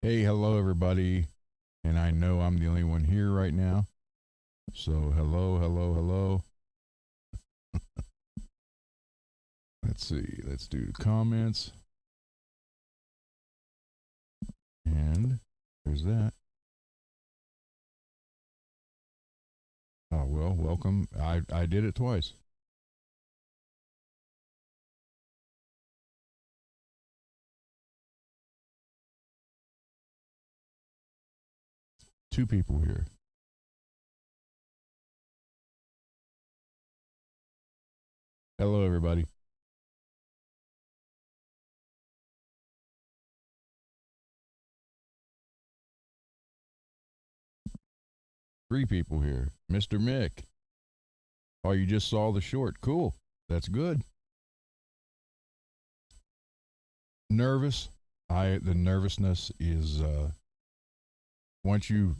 Hey, hello everybody. And I know I'm the only one here right now. So, hello, hello, hello. Let's see. Let's do the comments. And there's that. Oh, well, welcome. I did it twice. Two people here. Hello everybody. Three people here. Mr. Mick. Oh, you just saw the short. Cool. That's good. Nervous. The nervousness is once you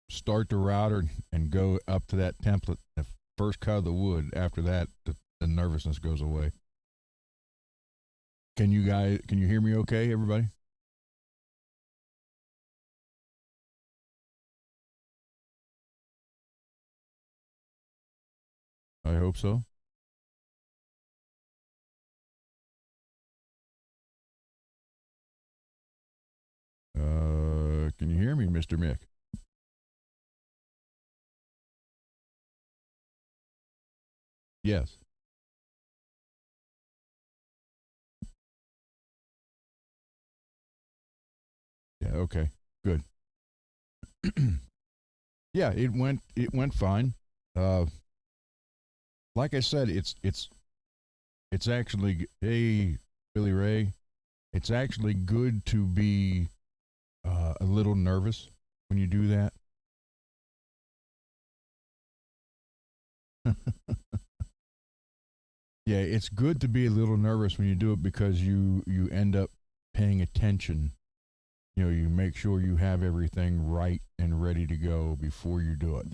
start the router and go up to that template, the first cut of the wood, after that, the nervousness goes away. Can you hear me okay, everybody? I hope so. Can you hear me, Mr. Mick? Yes. Yeah, okay. Good. Yeah, it went fine. Uh like I said, it's actually hey Billy Ray, it's actually good to be a little nervous when you do that. Yeah, it's good to be a little nervous when you do it because you end up paying attention. You know, you make sure you have everything right and ready to go before you do it.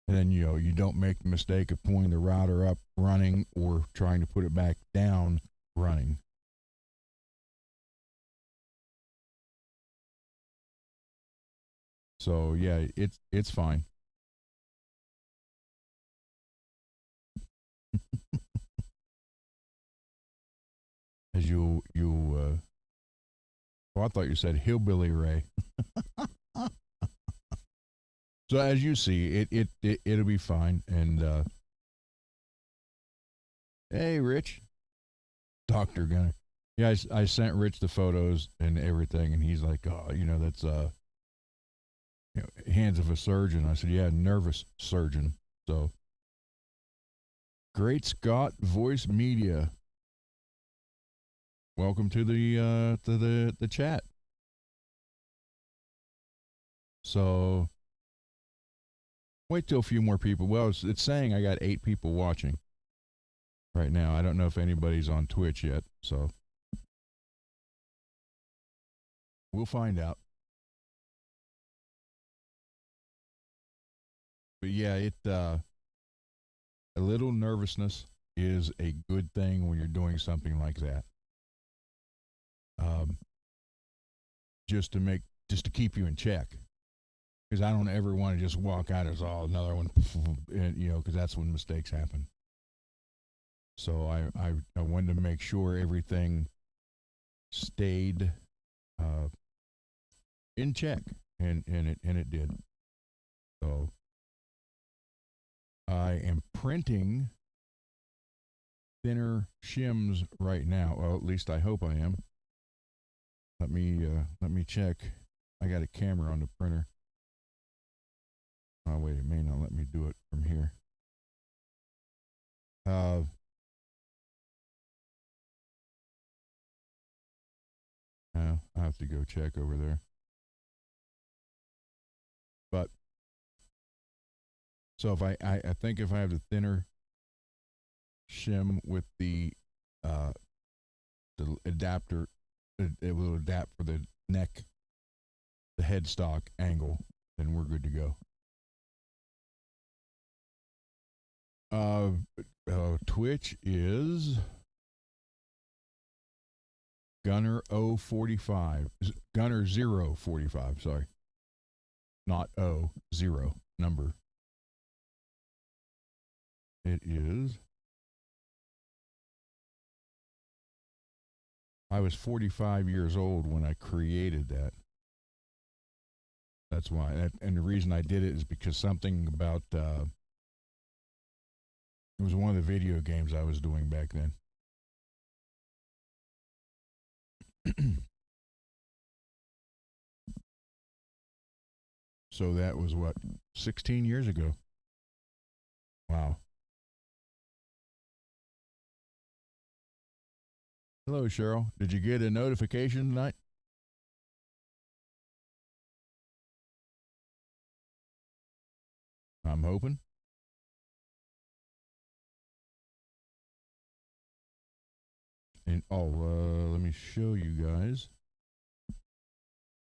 And then you don't make the mistake of pulling the router up running or trying to put it back down running. So yeah, it's fine. As oh, I thought you said hillbilly Ray. So as you see, it'll be fine. And hey, Rich, Doctor Gunner. Yeah, I sent Rich the photos and everything, and he's like, "Oh, that's hands of a surgeon." I said, "Yeah, nervous surgeon." So, Great Scott Voice Media, welcome to the chat. So, wait till a few more people. Well, it's saying I got 8 people watching right now. I don't know if anybody's on Twitch yet, so we'll find out. But yeah, it a little nervousness is a good thing when you're doing something like that. Um, just to make just to keep you in check, because I don't ever want to just walk out as all another one, and, because that's when mistakes happen. So I wanted to make sure everything stayed uh, in check, and it did. So I am printing thinner shims right now. Well, at least I hope I am. Let me check. I got a camera on the printer. Oh wait, it may not let me do it from here. Uh, I have to go check over there. But so if I think if I have the thinner shim with uh the adapter, it will adapt for the neck, the headstock angle, then we're good to go. Uh, Twitch is Gunner 045. Gunner 045, sorry. Not O, 0 number. It is. I was 45 years old when I created that. That's why. And the reason I did it is because something about it was one of the video games I was doing back then. So that was what, 16 years ago. Wow. Hello, Cheryl. Did you get a notification tonight? I'm hoping. And let me show you guys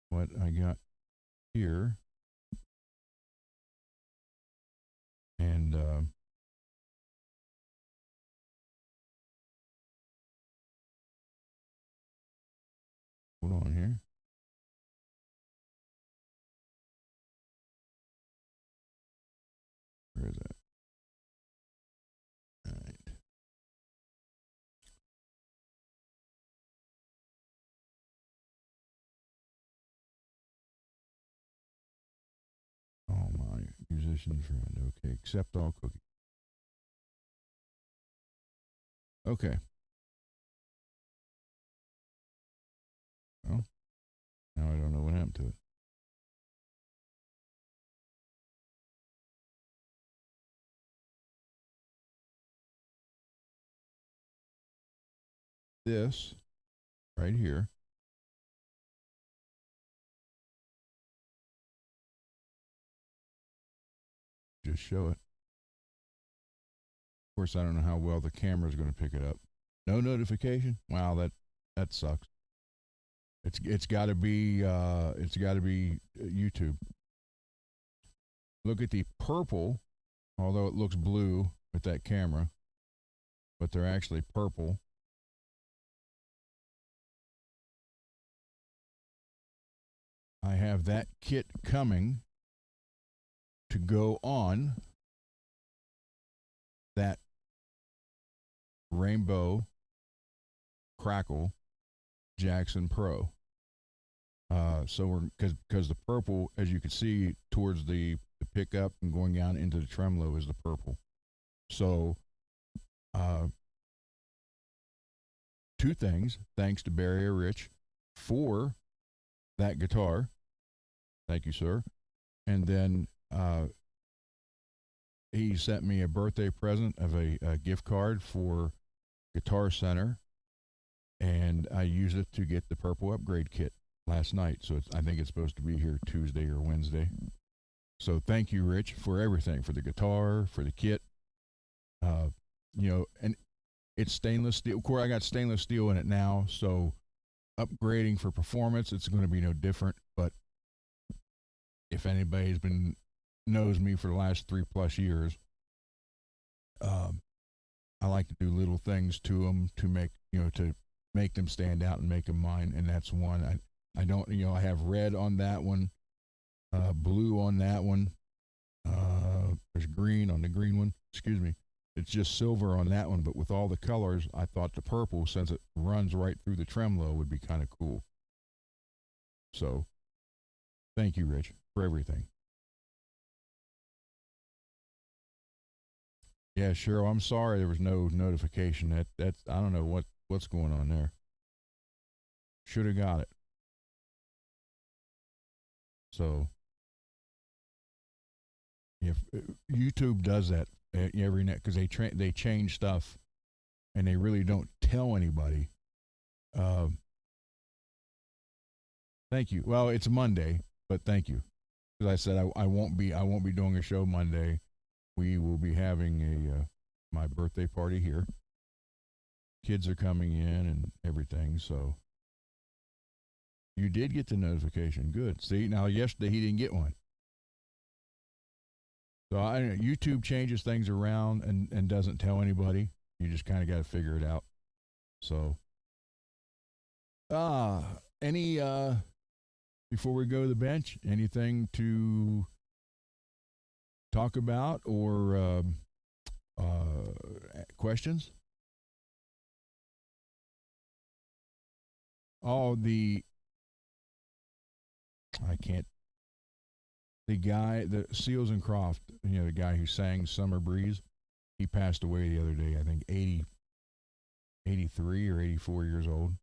what I got here. And hold on here. Where is that? All right. Oh, my musician friend. Okay, accept all cookies. Okay. Well, now I don't know what happened to it. This right here just show it. Of course, I don't know how well the camera is going to pick it up. No notification. Wow, that sucks. It's got to be YouTube. Look at the purple, although it looks blue with that camera, but they're actually purple. I have that kit coming to go on that Rainbow Crackle Jackson Pro. So we're because the purple, as you can see, towards the pickup and going down into the tremolo is the purple. So, two things. Thanks to Barry Rich for that guitar. Thank you, sir. And then he sent me a birthday present of a gift card for Guitar Center, and I used it to get the purple upgrade kit last night. So I think it's supposed to be here Tuesday or Wednesday. So thank you, Rich, for everything, for the guitar, for the kit. And it's stainless steel. Of course, I got stainless steel in it now, so upgrading for performance, it's going to be no different. But if anybody's been knows me for the last 3+ years, I like to do little things to them to make them stand out and make them mine, and that's one. I don't, I have red on that one, blue on that one. There's green on the green one. Excuse me. It's just silver on that one, but with all the colors, I thought the purple, since it runs right through the tremolo, would be kind of cool. So, thank you, Rich, for everything. Yeah, Cheryl, I'm sorry there was no notification. That's I don't know what's going on there. Should have got it. So, if YouTube does that every night because they change stuff and they really don't tell anybody. Um, Thank you. Well, it's Monday, but thank you. Because I said I won't be doing a show Monday. We will be having my birthday party here. Kids are coming in and everything, so you did get the notification. Good. See, now yesterday he didn't get one. So YouTube changes things around and doesn't tell anybody. You just kind of got to figure it out. So Any before we go to the bench, anything to talk about or questions? Oh, I can't. The guy, the Seals and Croft, the guy who sang "Summer Breeze," he passed away the other day. I think 83 or 84 years old.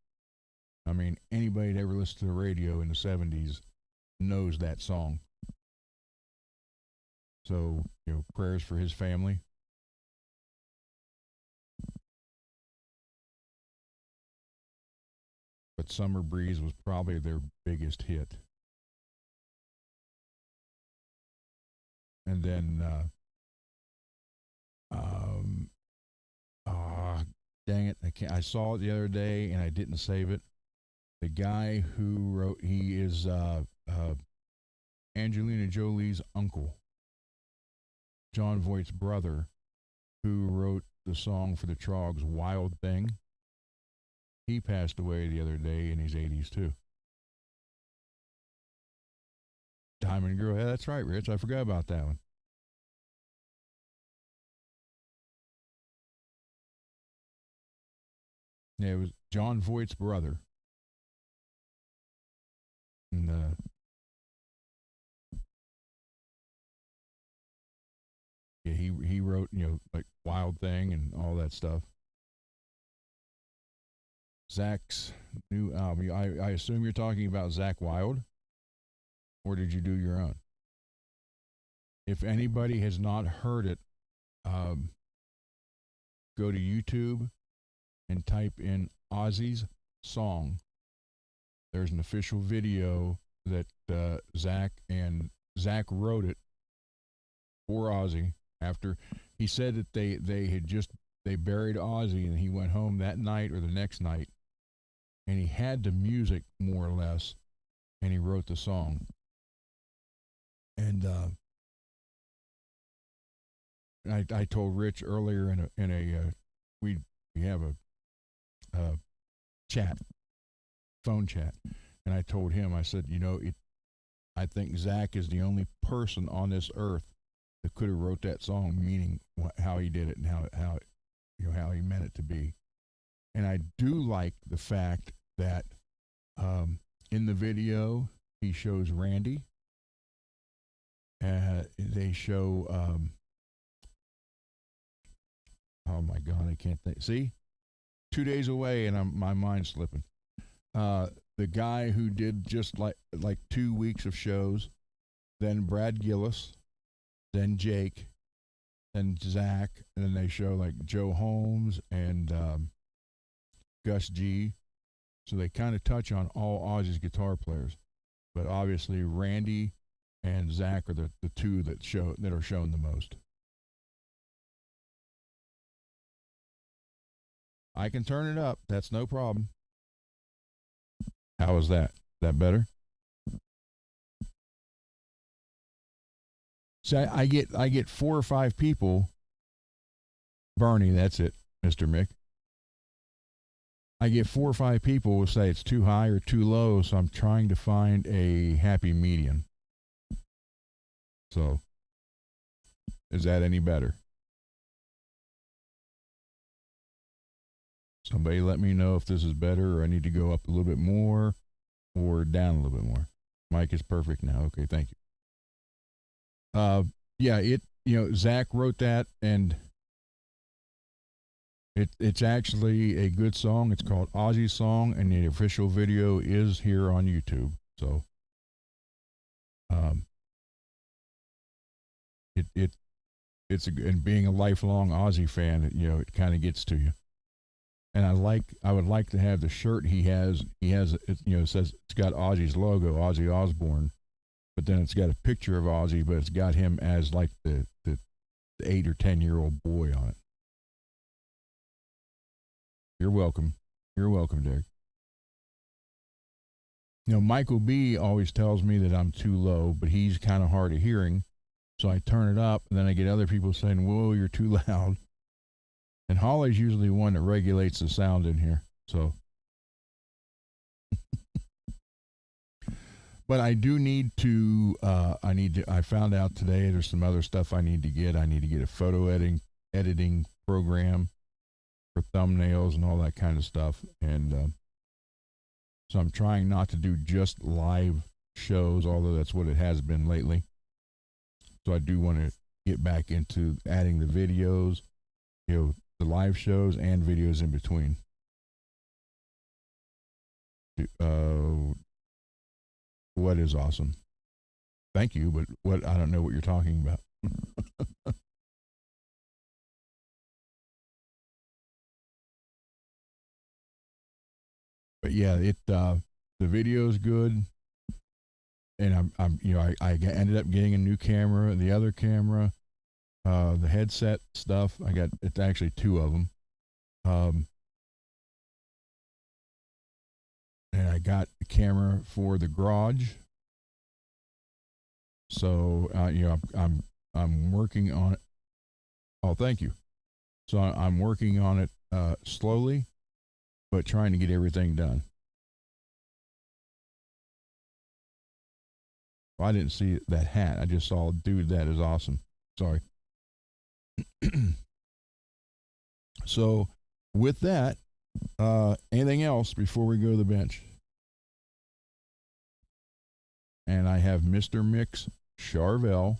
I mean, anybody that ever listened to the radio in the '70s knows that song. So, prayers for his family. But Summer Breeze was probably their biggest hit. And then, ah, dang it, I saw it the other day and I didn't save it. The guy who wrote, he is Angelina Jolie's uncle, John Voight's brother, who wrote the song for the Trogs, "Wild Thing." He passed away the other day in his 80s too. Diamond Girl, yeah, that's right, Rich. I forgot about that one. Yeah, it was John Voight's brother. And yeah, he wrote like "Wild Thing" and all that stuff. Zach's new album. I assume you're talking about Zach Wild, or did you do your own? If anybody has not heard it, um, go to YouTube and type in Ozzy's song. There's an official video that Zach wrote it for Ozzy after he said that they buried Ozzy and he went home that night or the next night and he had the music more or less and he wrote the song. And I told Rich earlier we have a chat, phone chat, and I told him, I said, I think Zach is the only person on this earth that could have wrote that song, meaning how he did it and how he meant it to be. And I do like the fact that in the video he shows Randy. They show. Oh my God, I can't think. See, 2 days away, and my mind's slipping. The guy who did just like 2 weeks of shows, then Brad Gillis, then Jake, then Zach, and then they show like Joe Holmes and Gus G. So they kind of touch on all Ozzy's guitar players, but obviously Randy and Zach are the two that are shown the most. I can turn it up. That's no problem. How is that? Is that better? So I get 4 or 5 people. Bernie, that's it, Mr. Mick. I get 4 or 5 people who say it's too high or too low, so I'm trying to find a happy median. So, is that any better? Somebody let me know if this is better or I need to go up a little bit more or down a little bit more. Mike is perfect now. Okay, thank you. Yeah, Zach wrote that and it's actually a good song. It's called Ozzy's Song and the official video is here on YouTube. So and being a lifelong Ozzy fan, it kind of gets to you. And I would like to have the shirt he has. It says it's got Ozzy's logo, Ozzy Osbourne, but then it's got a picture of Ozzy, but it's got him as like the 8 or 10 year old boy on it. You're welcome. You're welcome, Derek. Michael B always tells me that I'm too low, but he's kind of hard of hearing. So I turn it up, and then I get other people saying, "Whoa, you're too loud." And Holly's usually one that regulates the sound in here. So But I do need to. I found out today there's some other stuff I need to get. I need to get a photo editing program for thumbnails and all that kind of stuff. And so I'm trying not to do just live shows, although that's what it has been lately. So I do want to get back into adding the videos, the live shows and videos in between. What is awesome? Thank you, but what, I don't know what you're talking about. But yeah, the video is good, and I ended up getting a new camera, the other camera, the headset stuff. It's actually two of them. And I got the camera for the garage. So I'm working on it. Oh, thank you. So I'm working on it slowly, but trying to get everything done. Well, I didn't see that hat. I just saw, dude, that is awesome. Sorry. So with that, anything else before we go to the bench? And I have Mr.Micks Charvel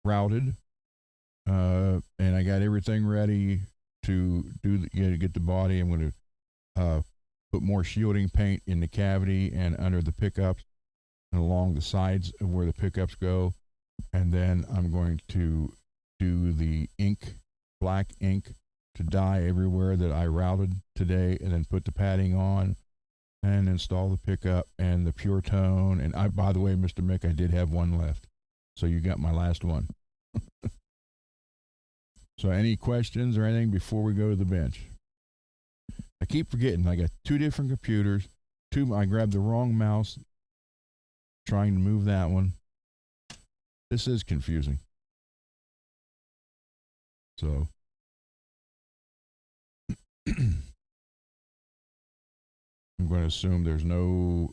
routed, and I got everything ready to get the body. I'm going to put more shielding paint in the cavity and under the pickups and along the sides of where the pickups go, and then I'm going to do the ink, black ink, to dye everywhere that I routed today, and then put the padding on and install the pickup and the pure tone. And by the way, Mr. Mick, I did have one left, so you got my last one. So any questions or anything before we go to the bench? I keep forgetting I got two different computers. I grabbed the wrong mouse trying to move that one. This is confusing. So I'm going to assume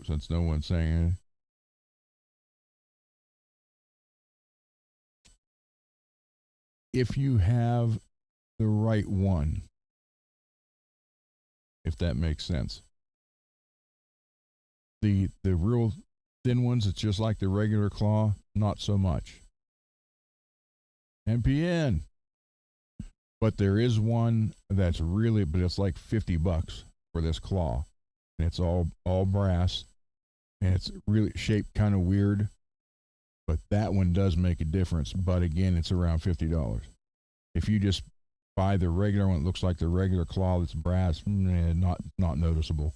since no one's saying anything. If you have the right one, if that makes sense. The real thin ones, it's just like the regular claw, not so much. MPN. But there is one that's really, but it's like $50 for this claw. And it's all brass, and it's really shaped kind of weird, but that one does make a difference. But again, it's around $50. If you just buy the regular one, it looks like the regular claw that's brass, not noticeable.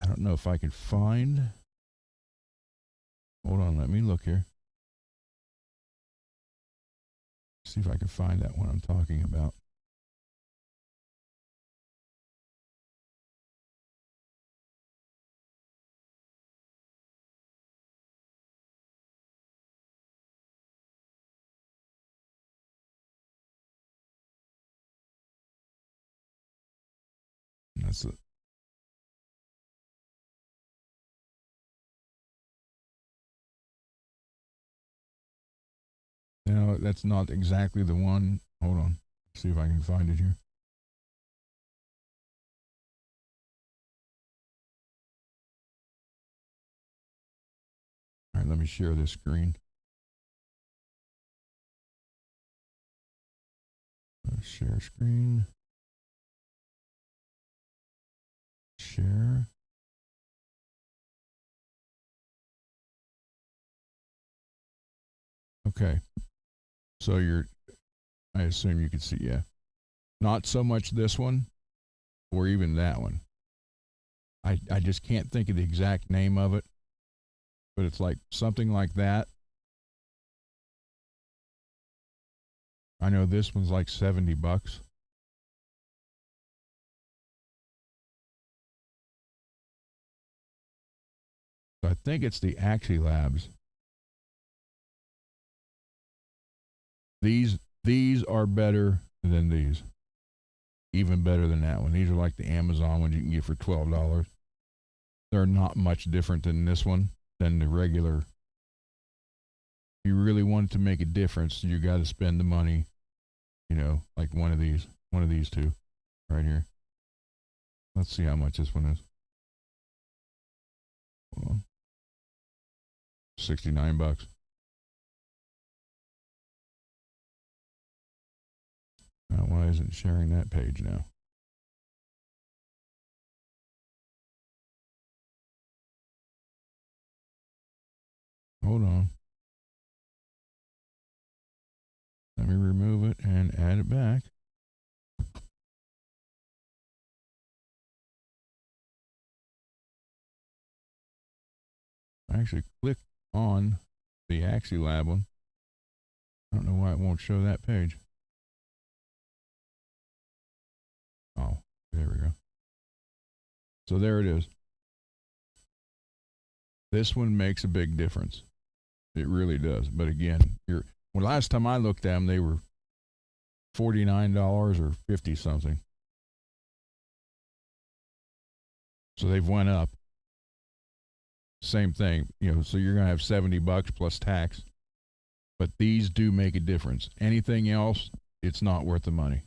I don't know if I could find. Hold on, let me look here. See if I can find that one I'm talking about. That's it. No, that's not exactly the one. Hold on. See if I can find it here. All right, let me share this screen. Share screen. Share. Okay. So I assume you can see, yeah. Not so much this one or even that one. I just can't think of the exact name of it, but it's like something like that. I know this one's like $70. So I think it's the Axie Labs. These are better than these. even better than that one. These are like the Amazon ones you can get for $12. They're not much different than this one, than the regular. If you really want to make a difference, you got to spend the money, like one of these two right here. Let's see how much this one is. Hold on. $69. Now, why isn't it sharing that page now? Hold on. Let me remove it and add it back. I actually clicked on the AxiLab one. I don't know why it won't show that page. Oh, there we go. So there it is. This one makes a big difference. It really does. But again, last time I looked at them, they were $49 or 50 something. So they've went up. Same thing, so you're going to have $70 plus tax. But these do make a difference. Anything else, it's not worth the money.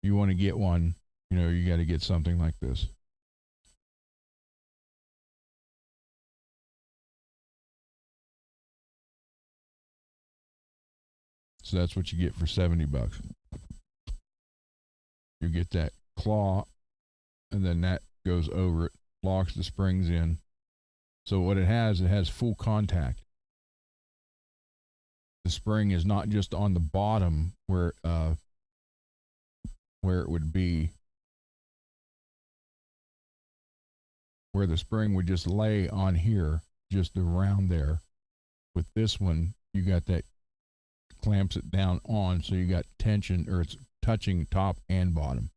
You want to get one, you got to get something like this. So that's what you get for $70. You get that claw, and then that goes over it, locks the springs in. So what it has full contact. The spring is not just on the bottom where it would be, where the spring would just lay on here, just around there. With this one, you got that clamps it down on, so you got tension, or it's touching top and bottom.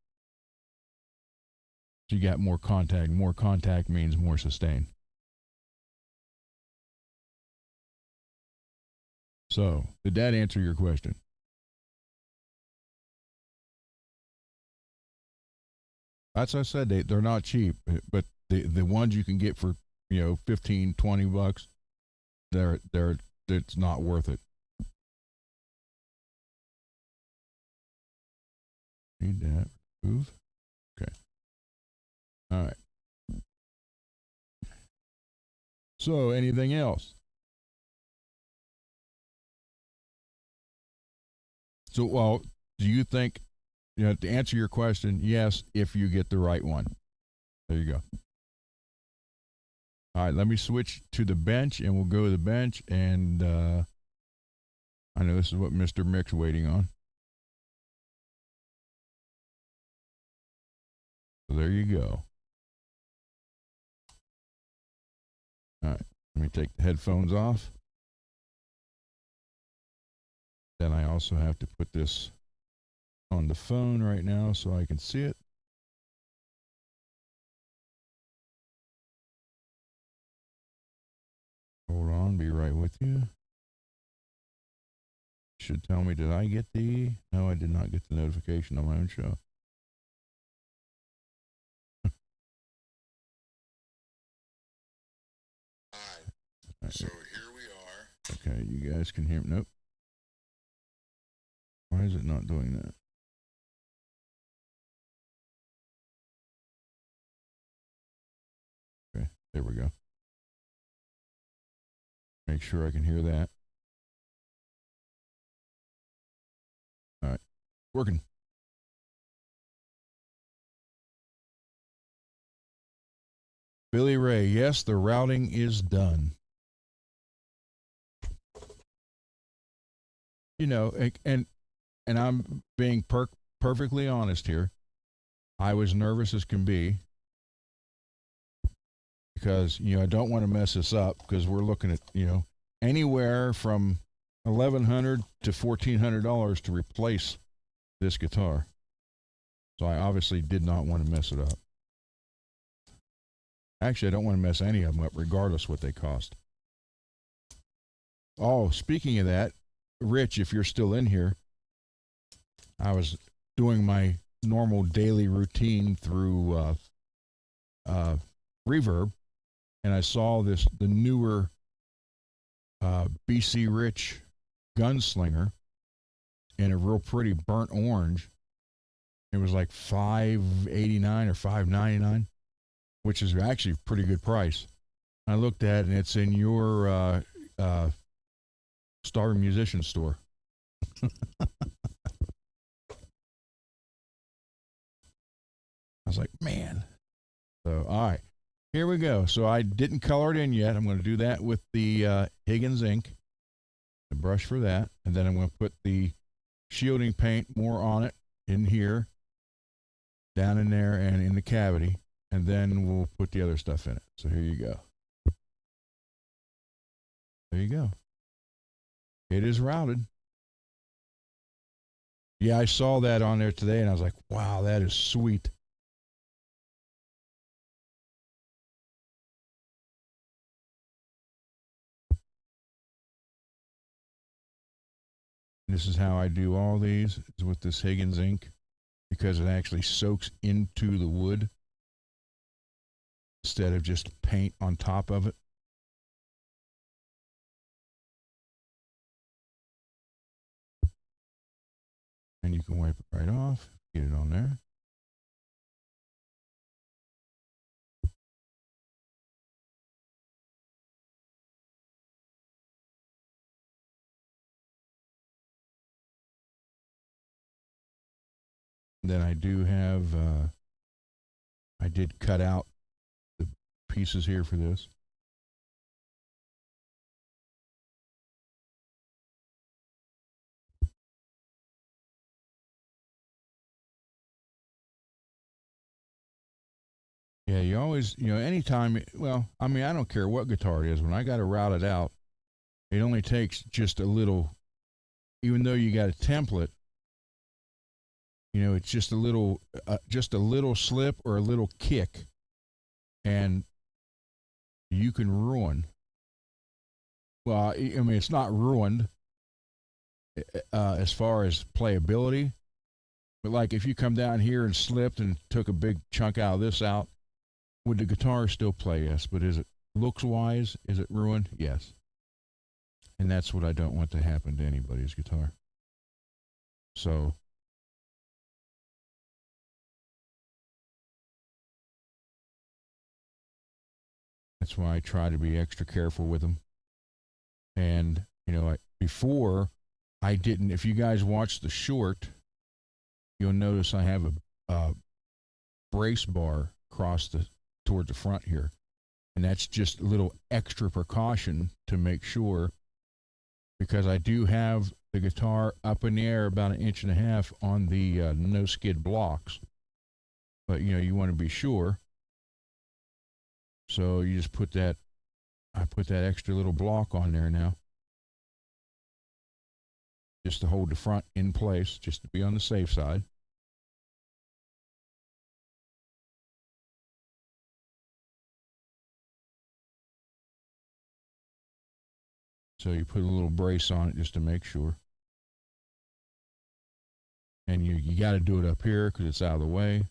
So you got more contact. More contact means more sustain. So, did that answer your question? As I said, they're not cheap, but the ones you can get for $15-20, it's not worth it. Need that. Move. Okay. All right. So, anything else? So, well, do you think, to answer your question, yes, if you get the right one. There you go. All right, let me switch to the bench, and we'll go to the bench, and I know this is what Mr.Micks waiting on. So there you go. All right, let me take the headphones off. Then I also have to put this on the phone right now so I can see it. Hold on, be right with you. Should tell me, did I get no, I did not get the notification on my own show. Right. So here we are. Okay, you guys can hear me. Nope. Why is it not doing that? Okay, there we go. Make sure I can hear that. All right, working. Billy Ray, yes, the routing is done. And I'm being perfectly honest here. I was nervous as can be because, I don't want to mess this up because we're looking at, anywhere from $1,100 to $1,400 to replace this guitar. So I obviously did not want to mess it up. Actually, I don't want to mess any of them up, regardless what they cost. Oh, speaking of that, Rich, if you're still in here, I was doing my normal daily routine through Reverb, and I saw the newer BC Rich Gunslinger in a real pretty burnt orange. It was like $5.89 or $5.99, which is actually a pretty good price. I looked at it, and it's in your Star Musician store. I was like, man. So, all right, here we go. So I didn't color it in yet. I'm going to do that with the Higgins ink, the brush for that, and then I'm going to put the shielding paint more on it in here, down in there, and in the cavity, and then we'll put the other stuff in it. So here you go. There you go. It is routed. Yeah, I saw that on there today, and I was like, wow, that is sweet. This is how I do all these, is with this Higgins ink, because it actually soaks into the wood instead of just paint on top of it. And you can wipe it right off, get it on there. Then I do have, I did cut out the pieces here for this. Yeah, you always, anytime, well, I mean, I don't care what guitar it is. When I got to route it out, it only takes just a little, even though you got a template, it's just a little slip or a little kick, and you can ruin. Well, I mean, it's not ruined as far as playability, but like if you come down here and slipped and took a big chunk out of this out, would the guitar still play? Yes, but is it looks wise? Is it ruined? Yes, and that's what I don't want to happen to anybody's guitar. So that's why I try to be extra careful with them. And before I didn't. If you guys watch the short, you'll notice I have a brace bar across toward the front here, and that's just a little extra precaution to make sure, because I do have the guitar up in the air about 1.5 inches on the no skid blocks, but you want to be sure. So you just put that. I put that extra little block on there now, just to hold the front in place, just to be on the safe side. So you put a little brace on it just to make sure. And you got to do it up here because it's out of the way.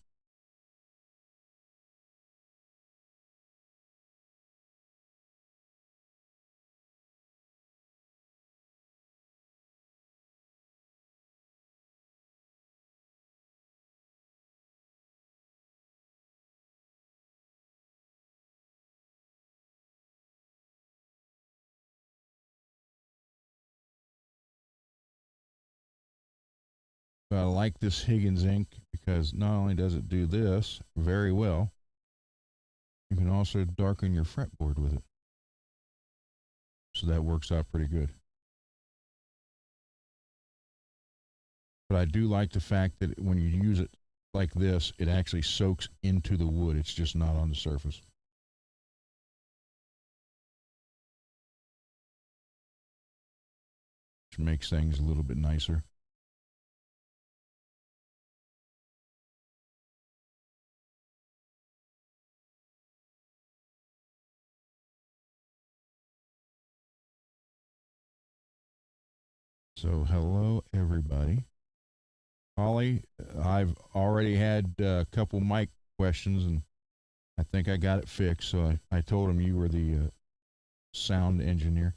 But I like this Higgins ink because not only does it do this very well, you can also darken your fretboard with it. So that works out pretty good. But I do like the fact that when you use it like this, it actually soaks into the wood. It's just not on the surface. Which makes things a little bit nicer. So hello everybody. Holly, I've already had a couple mic questions, and I think I got it fixed. So I told him you were the sound engineer,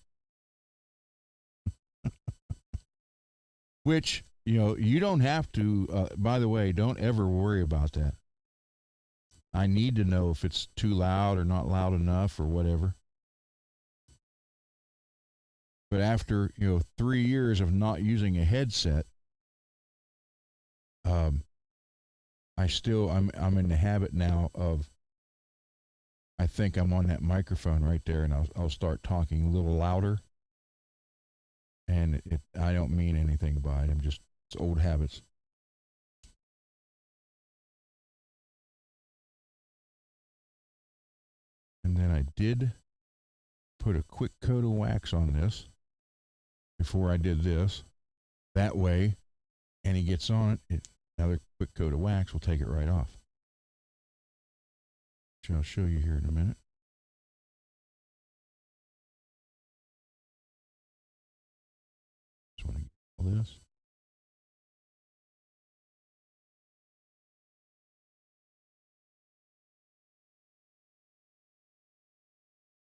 which, you don't have to. By the way, don't ever worry about that. I need to know if it's too loud or not loud enough or whatever. But after 3 years of not using a headset, um, I'm in the habit now of, I think I'm on that microphone right there, and I'll start talking a little louder, and I don't mean anything by it. It's old habits. And then I did put a quick coat of wax on this before I did this. That way, and he gets on it, another quick coat of wax will take it right off. Which I'll show you here in a minute. Just want to get all this.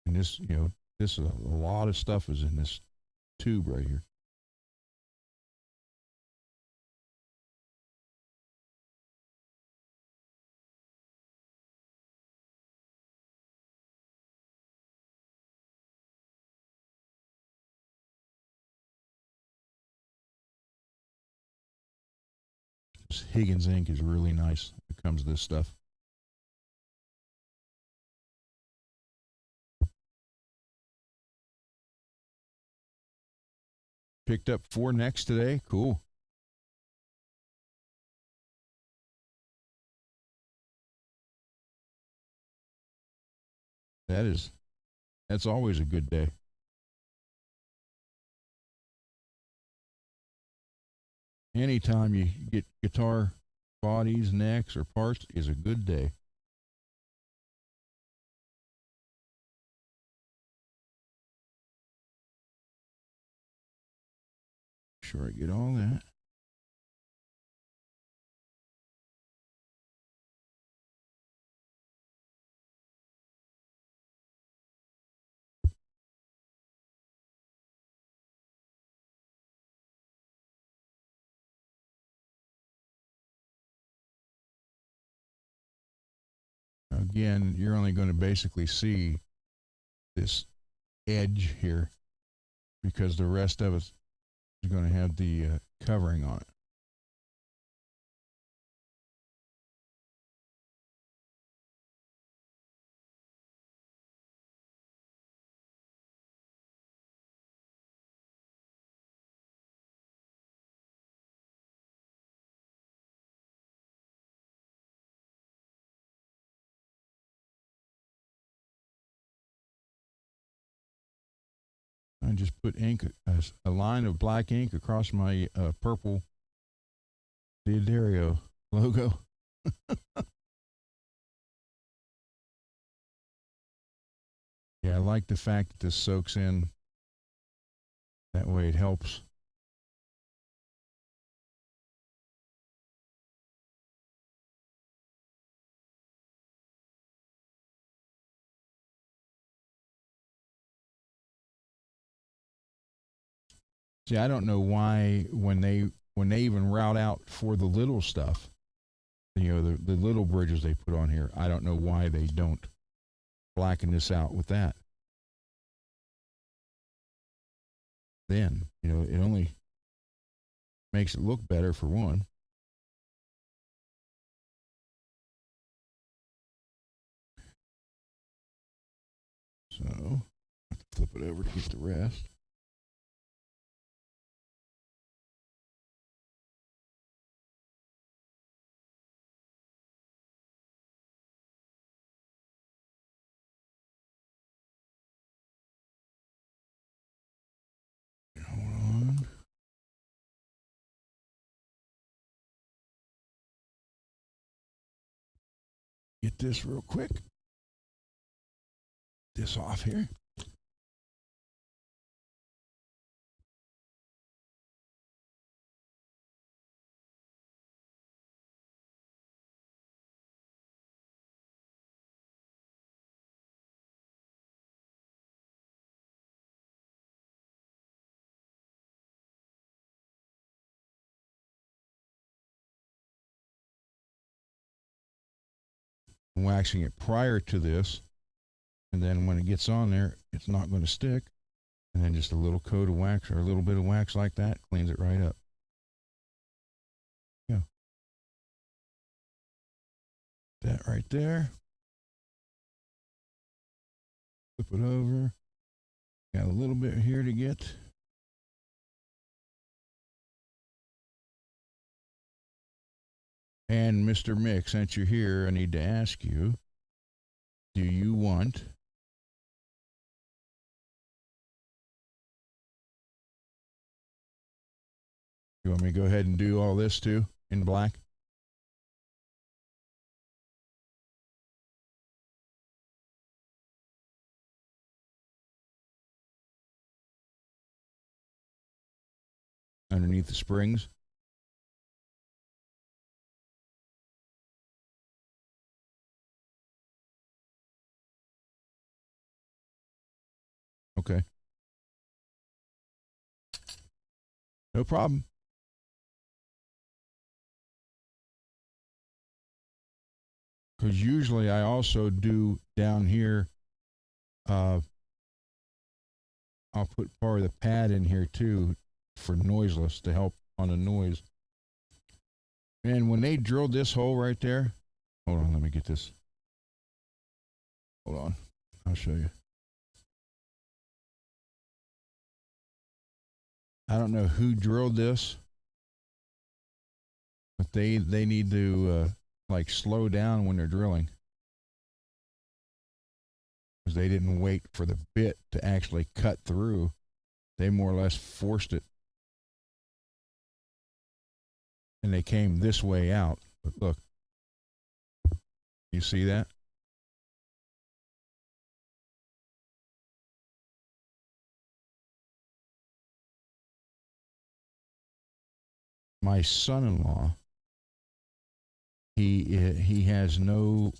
And this, this is a lot of stuff is in this tube right here. This Higgins ink is really nice. It comes this stuff. Picked up 4 necks today. Cool. That's always a good day. Anytime you get guitar bodies, necks, or parts is a good day. Sure, I get all that. Again, you're only going to basically see this edge here because the rest of it is going to have the covering on it. I just put ink, a line of black ink across my purple D'Addario logo. Yeah, I like the fact that this soaks in. That way it helps. See, I don't know why when they even route out for the little stuff, the little bridges they put on here, I don't know why they don't blacken this out with that. Then, it only makes it look better for one. So, I have to flip it over to get the rest. Hold on. Get this real quick. This off here. waxing it prior to this, and then when it gets on there, it's not going to stick. And then just a little coat of wax or a little bit of wax like that cleans it right up. Yeah. That right there. Flip it over. Got a little bit here to get. And Mr. Micks, since you're here, I need to ask you, do you want you want me to go ahead and do all this too in black? Underneath the springs? Okay. No problem. Because usually I also do down here, I'll put part of the pad in here too for noiseless to help on the noise. And when they drilled this hole right there, hold on, let me get this. Hold on, I'll show you. I don't know who drilled this, but they need to like slow down when they're drilling, because they didn't wait for the bit to actually cut through. They more or less forced it, and they came this way out. But look, you see that? My son-in-law, he has no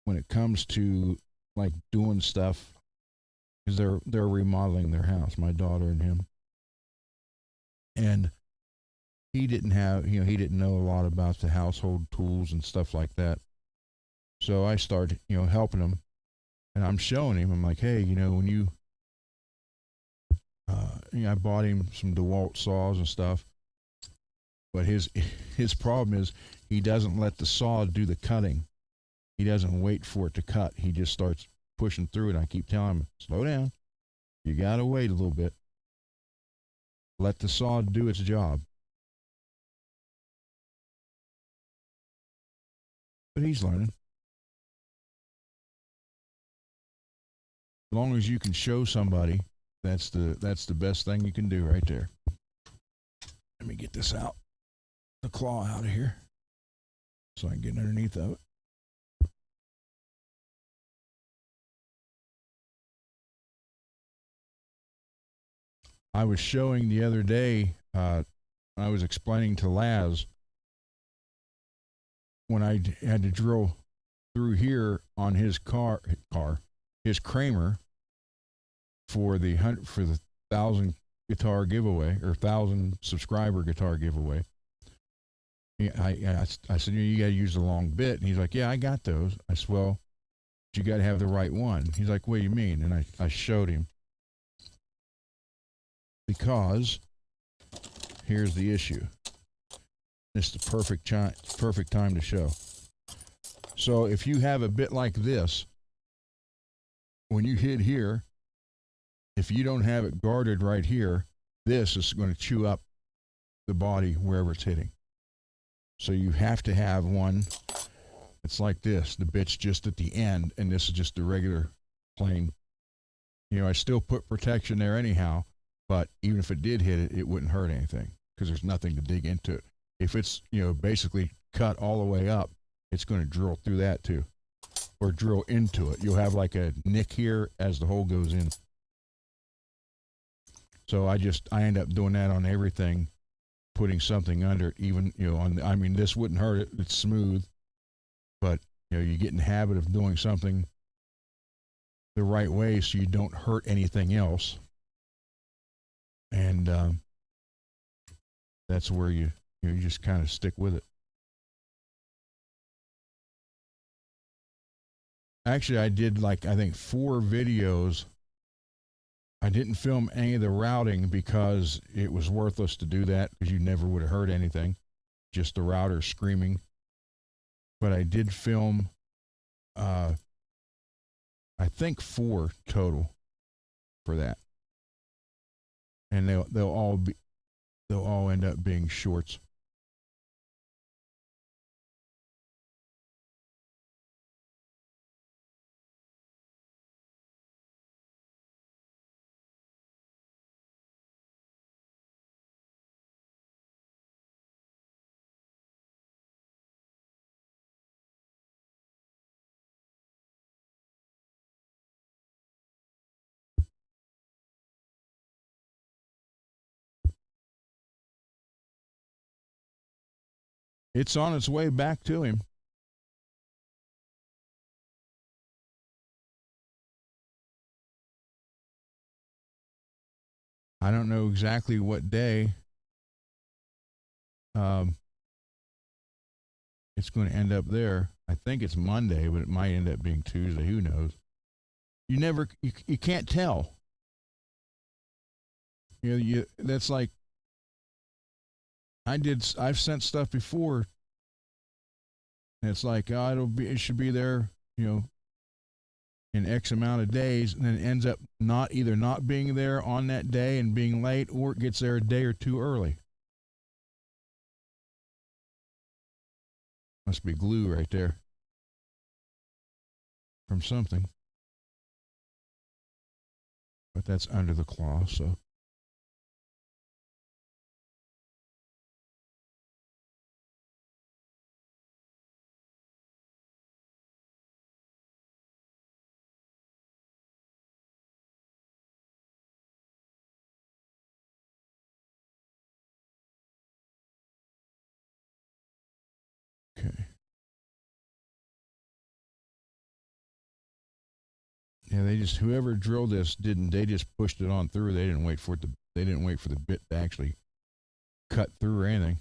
when it comes to like doing stuff, because they're remodeling their house, my daughter and him, and he didn't have, he didn't know a lot about the household tools and stuff like that. So I started, helping him, and I'm showing him. I'm like, hey, when you I bought him some DeWalt saws and stuff, but his problem is he doesn't let the saw do the cutting. He doesn't wait for it to cut. He just starts pushing through it. I keep telling him, slow down. You got to wait a little bit. Let the saw do its job. But he's learning. As long as you can show somebody, that's the best thing you can do right there. Let me get this out, the claw out of here, so I can get underneath of it. I was showing the other day, I was explaining to Laz when I had to drill through here on his his Kramer for the 1,000 guitar giveaway, or 1,000 subscriber guitar giveaway. I said, you got to use the long bit. And he's like, yeah, I got those. I said, well, you got to have the right one. He's like, what do you mean? And I showed him. Because here's the issue. This is the perfect time to show. So if you have a bit like this, when you hit here, if you don't have it guarded right here, this is going to chew up the body wherever it's hitting. So you have to have one that's like this. The bit's just at the end, and this is just the regular plain. I still put protection there anyhow, but even if it did hit it, it wouldn't hurt anything because there's nothing to dig into it. If it's, basically cut all the way up, it's going to drill through that too, or drill into it. You'll have like a nick here as the hole goes in. So I end up doing that on everything, putting something under it, even, this wouldn't hurt it. It's smooth, but, you get in the habit of doing something the right way so you don't hurt anything else. And that's where you just kind of stick with it. Actually, I did like I think 4 videos. I didn't film any of the routing because it was worthless to do that because you never would have heard anything, just the router screaming. But I did film, uh, I think 4 total for that, and they'll all end up being shorts. It's on its way back to him. I don't know exactly what day um, it's going to end up there. I think it's Monday, but it might end up being Tuesday. Who knows? You can't tell. That's like I've sent stuff before, and it's like, oh, it should be there, in X amount of days, and then it ends up not being there on that day and being late, or it gets there a day or two early. Must be glue right there from something. But that's under the cloth, so. Okay. Yeah, whoever drilled this they just pushed it on through. They didn't wait for the bit to actually cut through or anything.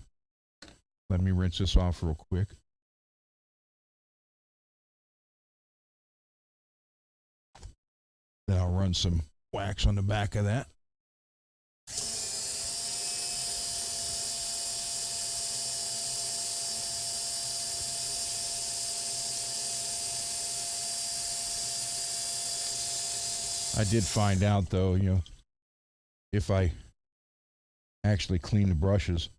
Let me rinse this off real quick. Then I'll run some wax on the back of that. I did find out though, if I actually clean the brushes,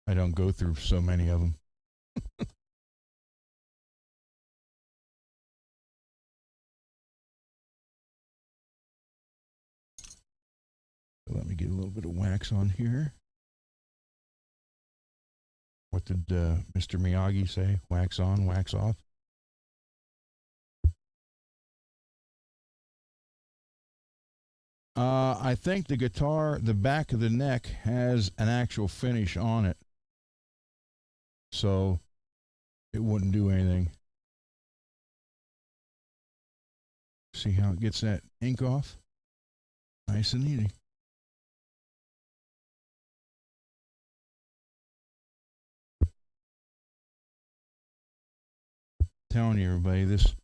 I don't go through so many of them. So let me get a little bit of wax on here. What did Mr. Miyagi say? Wax on, wax off. I think the guitar, the back of the neck has an actual finish on it, so it wouldn't do anything. See how it gets that ink off? Nice and easy. Telling you, everybody, this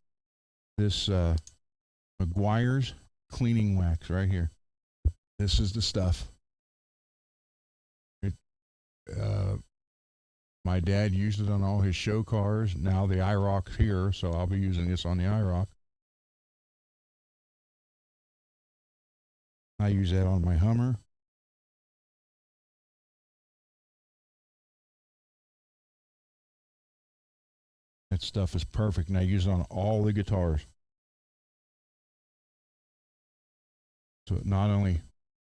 McGuire's cleaning wax right here. This is the stuff. My dad used it on all his show cars. Now the IROC's here, so I'll be using this on the IROC. I use that on my Hummer. That stuff is perfect, and I use it on all the guitars. So it not only,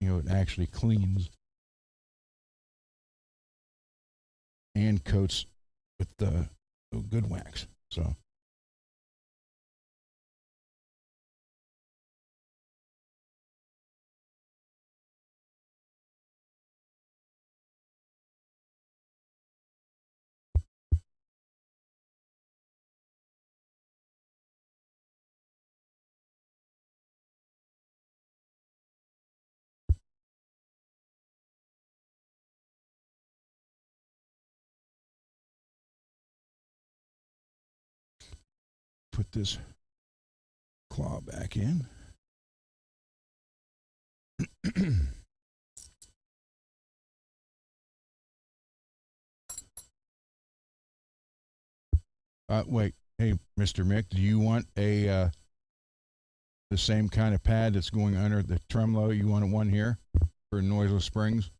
it actually cleans and coats with the good wax. So. Put this claw back in. Wait, hey, Mr. Mick, do you want the same kind of pad that's going under the tremolo? You want one here for noiseless springs?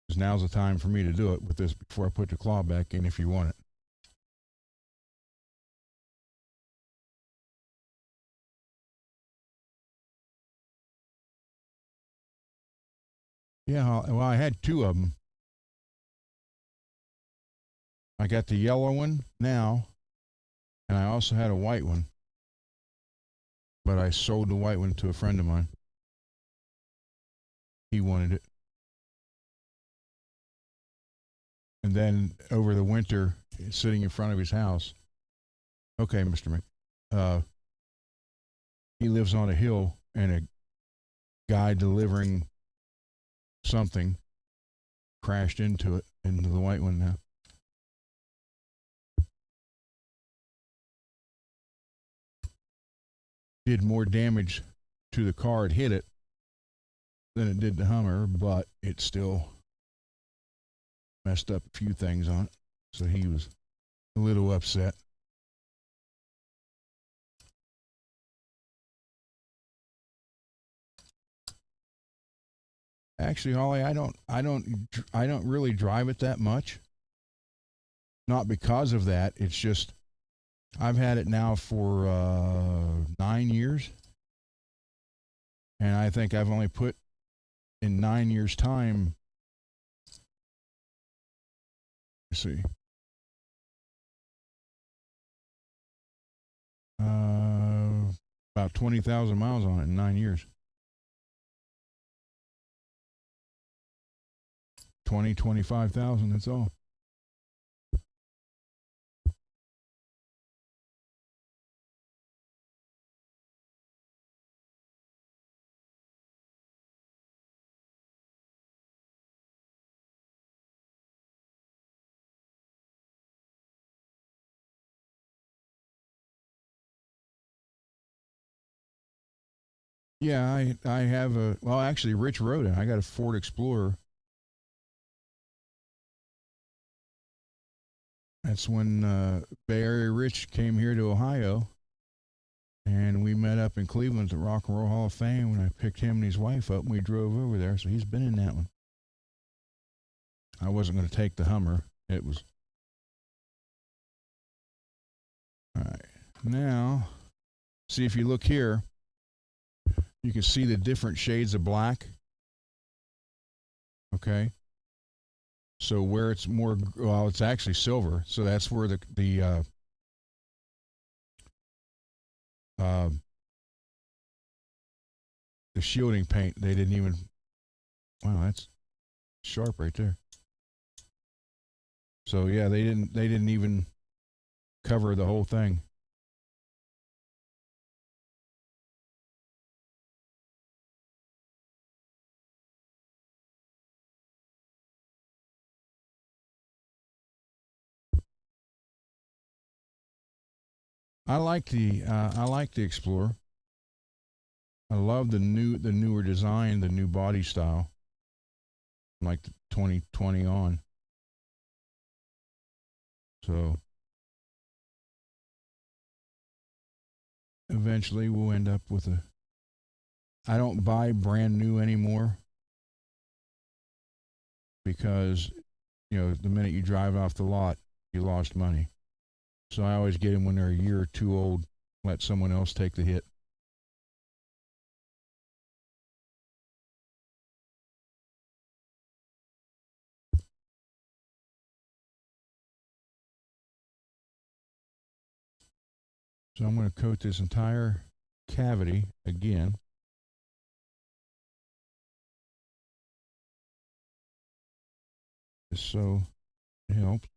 Because now's the time for me to do it with this before I put the claw back in if you want it. Yeah, well, I had two of them. I got the yellow one now, and I also had a white one. But I sold the white one to a friend of mine. He wanted it. And then over the winter, sitting in front of his house. Okay, Mr. Mick. He lives on a hill, and a guy delivering something crashed into it, into the white one now. Did more damage to the car it hit it than it did the Hummer, but it still messed up a few things on it. So he was a little upset. Actually, Holly, I don't really drive it that much. Not because of that. It's just I've had it now for 9 years, and I think I've only put in 9 years' time. Let's see. About 20,000 miles on it in 9 years. 25,000, that's all. Yeah, I have a, well, actually, Rich rode it. I got a Ford Explorer. That's when Bay Area Rich came here to Ohio, and we met up in Cleveland at the Rock and Roll Hall of Fame when I picked him and his wife up, and we drove over there, so he's been in that one. I wasn't going to take the Hummer. It was... All right. Now, see if you look here, you can see the different shades of black. Okay. So where it's more, well, it's actually silver. So that's where the shielding paint, they didn't even, wow, that's sharp right there. So yeah, they didn't even cover the whole thing. I like the Explorer. I love the newer design, the new body style. Like the 2020 on. So eventually we'll end up with a, I don't buy brand new anymore because, you know, the minute you drive off the lot, you lost money. So I always get them when they're a year or two old, let someone else take the hit. So I'm going to coat this entire cavity again. Just so it helps.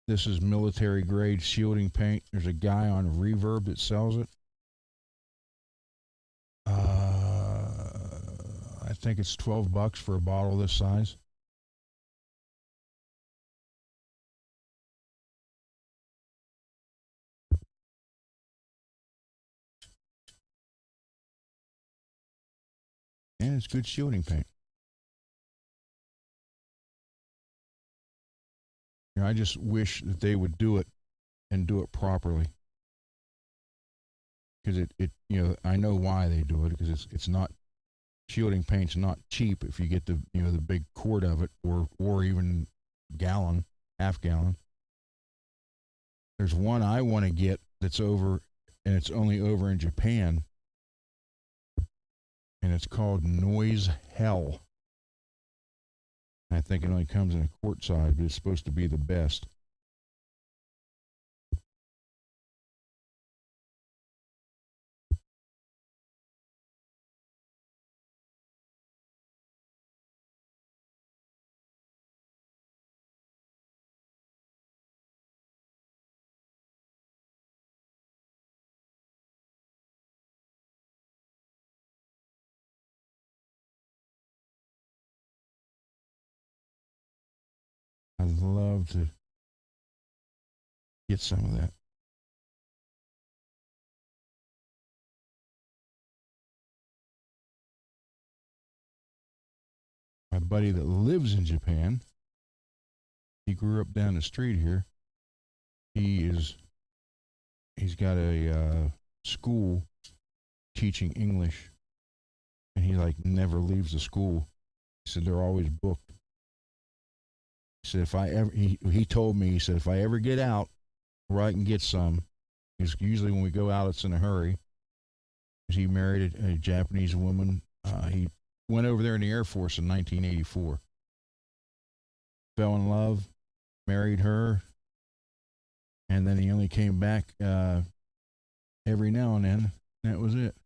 This is military grade shielding paint. There's a guy on Reverb that sells it. I think it's $12 for a bottle this size. It's good shielding paint. You know, I just wish that they would do it and do it properly. Because I know why they do it, because it's not, shielding paint's not cheap if you get the big quart of it, or even gallon, half gallon. There's one I want to get that's over, and it's only over in Japan, and it's called Noise Hell. I think it only comes in a quart size, but it's supposed to be the best. I'd love to get some of that. My buddy that lives in Japan, he grew up down the street here. He's got a school teaching English, and he like never leaves the school. He said they're always booked. He said if I ever, he told me, he said if I ever get out where I can get some, because usually when we go out it's in a hurry. He married a Japanese woman. He went over there in the Air Force in 1984. Fell in love, married her, and then he only came back every now and then. That was it.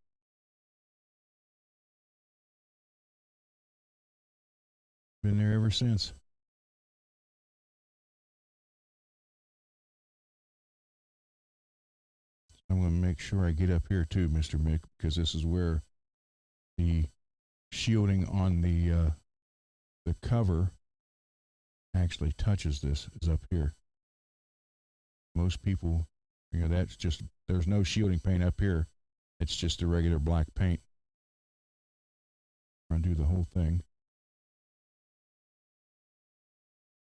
Been there ever since. I'm going to make sure I get up here too, Mr. Mick, because this is where the shielding on the cover actually touches. This is up here. Most people, that's just, there's no shielding paint up here. It's just the regular black paint. I'm going to do the whole thing.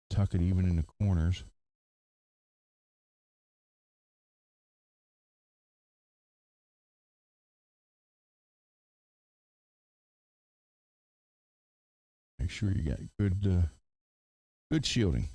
Tuck it even in the corners. Make sure you got good shielding.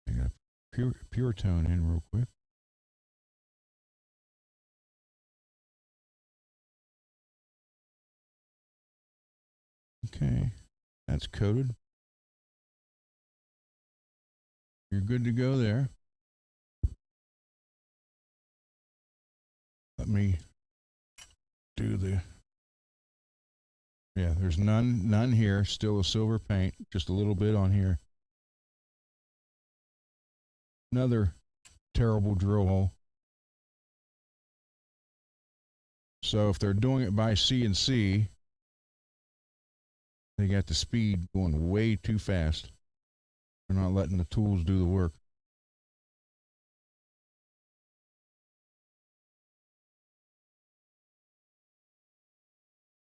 I got pure tone in real quick. Okay, that's coated. You're good to go there. Let me do yeah, there's none here. Still a silver paint, just a little bit on here. Another terrible drill hole. So if they're doing it by CNC, they got the speed going way too fast. They're not letting the tools do the work.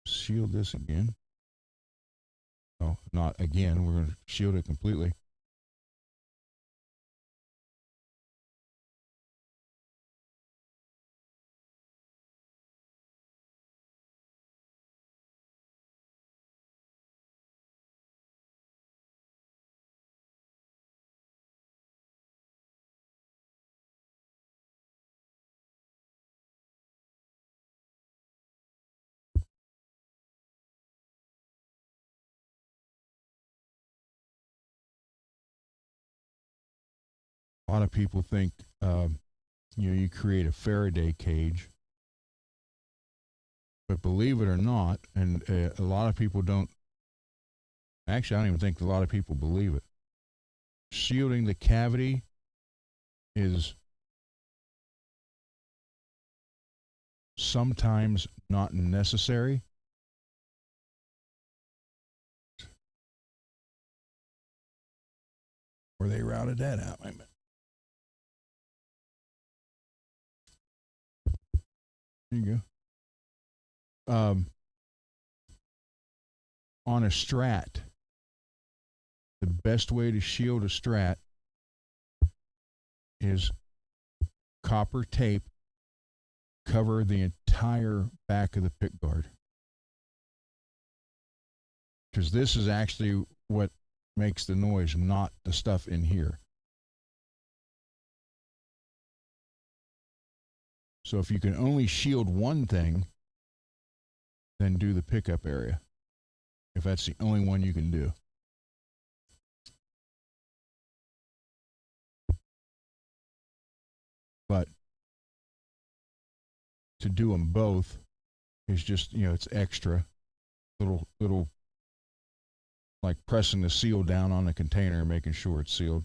Shield this again. Oh, not again. We're going to shield it completely. A lot of people think, you create a Faraday cage But believe it or not, and a lot of people don't, actually, I don't even think a lot of people believe it. Shielding the cavity is sometimes not necessary. Where they routed that out. Wait a minute. There you go. On a Strat, the best way to shield a Strat is copper tape cover the entire back of the pick guard. Because this is actually what makes the noise, not the stuff in here. So if you can only shield one thing, then do the pickup area, if that's the only one you can do. But to do them both is just, it's extra. Little like pressing the seal down on the container and making sure it's sealed.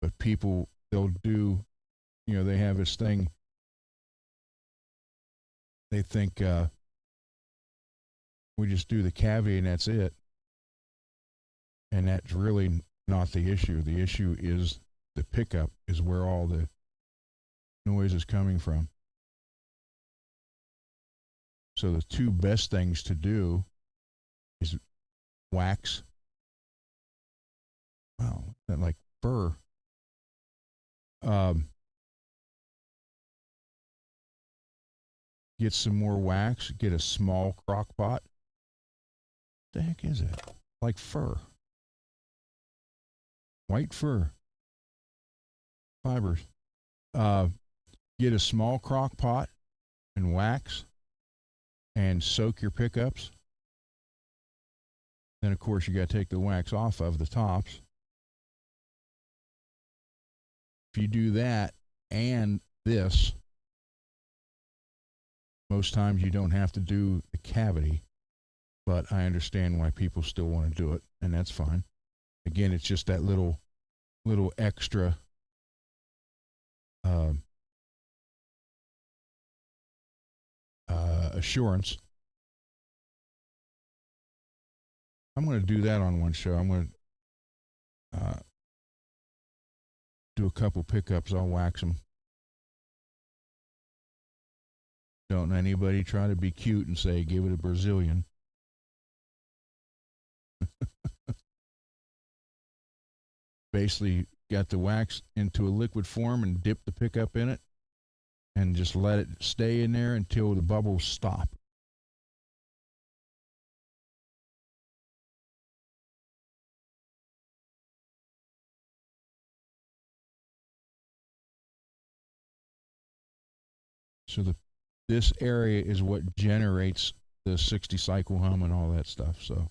But people, they'll do, they have this thing. They think we just do the cavity and that's it. And that's really not the issue. The issue is the pickup is where all the noise is coming from. So the two best things to do is wax. Wow, that like fur. Get some more wax. Get a small crock pot. What the heck is it? Like fur. White fur. Fibers. Get a small crock pot and wax and soak your pickups. Then, of course, you got to take the wax off of the tops. If you do that and this, most times you don't have to do the cavity, but I understand why people still want to do it, and that's fine. Again, it's just that little extra assurance. I'm going to do that on one show. I'm going to do a couple pickups. I'll wax them. Don't anybody try to be cute and say, give it a Brazilian. Basically, got the wax into a liquid form and dip the pickup in it and just let it stay in there until the bubbles stop. So this area is what generates the 60 cycle hum and all that stuff. So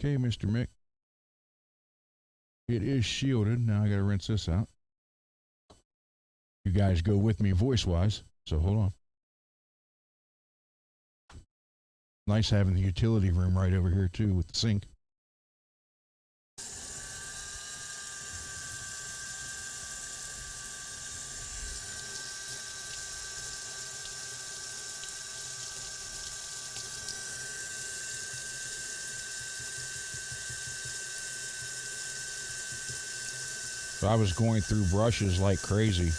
okay, Mr. Mick. It is shielded. Now I got to rinse this out. You guys go with me voice-wise, so hold on. Nice having the utility room right over here, too, with the sink. So I was going through brushes like crazy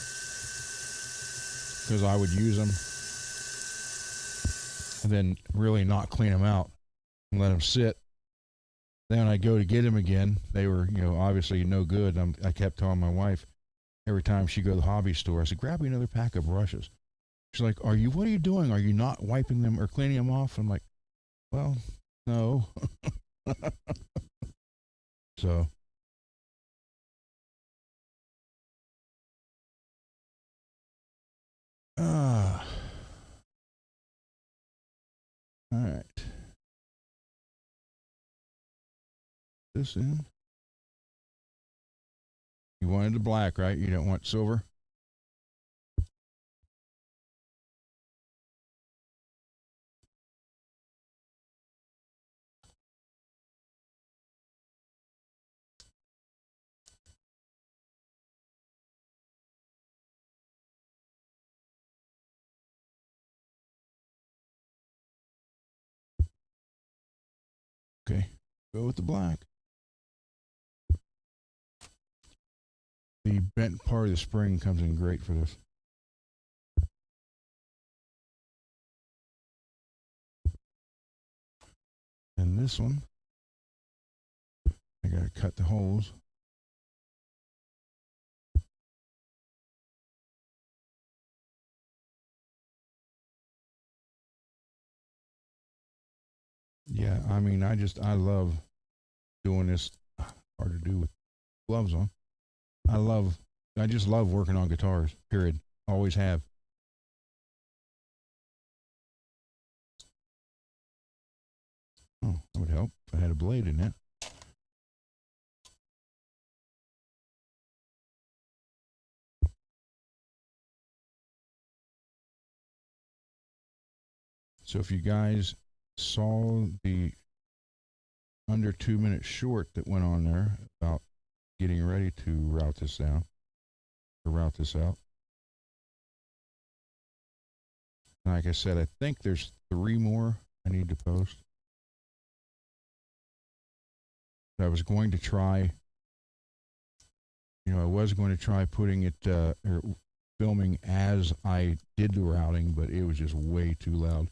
because I would use them and then really not clean them out and let them sit. Then I go to get them again. They were, obviously no good. I kept telling my wife every time she go to the hobby store, I said, grab me another pack of brushes. She's like, what are you doing? Are you not wiping them or cleaning them off? I'm like, well, no. So All right. This in. You wanted the black, right? You don't want silver? Okay. Go with the black. The bent part of the spring comes in great for this. And this one, I gotta cut the holes. Yeah, I mean, I love doing this. Hard to do with gloves on. I just love working on guitars, period. Always have. Oh, that would help if I had a blade in it. So if you guys saw the under 2 minute short that went on there about getting ready to route this down, or route this out. Like I said, I think there's 3 more I need to post. I was going to try, I was going to try putting it, or filming as I did the routing, but it was just way too loud.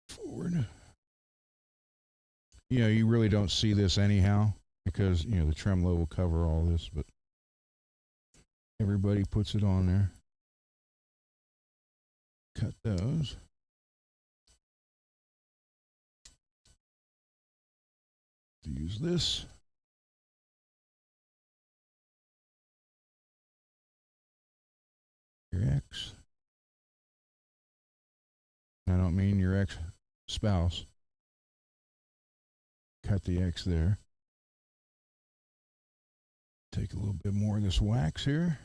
Forward. You really don't see this anyhow because, the tremolo will cover all this, but everybody puts it on there. Cut those. Use this. Your ex. I don't mean your ex-spouse. Cut the X there. Take a little bit more of this wax here.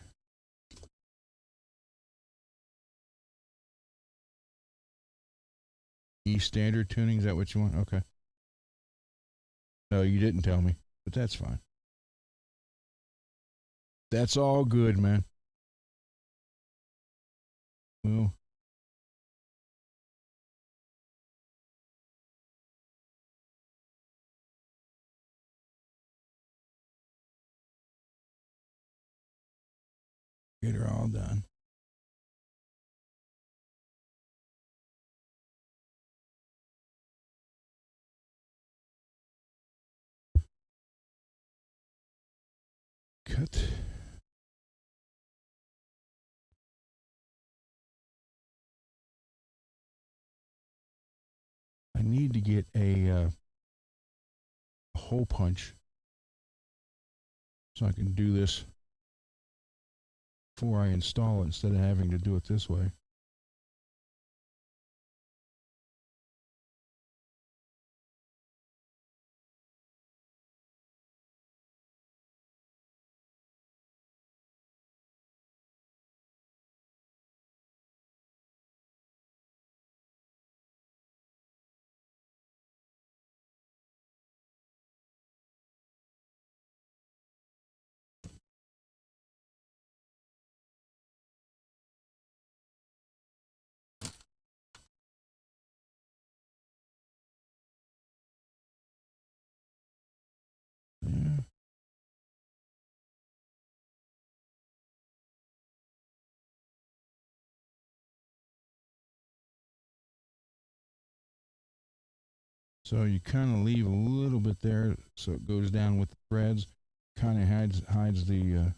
E standard tuning, is that what you want? Okay. No, you didn't tell me, but that's fine. That's all good, man. Well, get her all done. Cut. I need to get a hole punch so I can do this before I install it instead of having to do it this way. So you kind of leave a little bit there so it goes down with the threads. Kind of hides the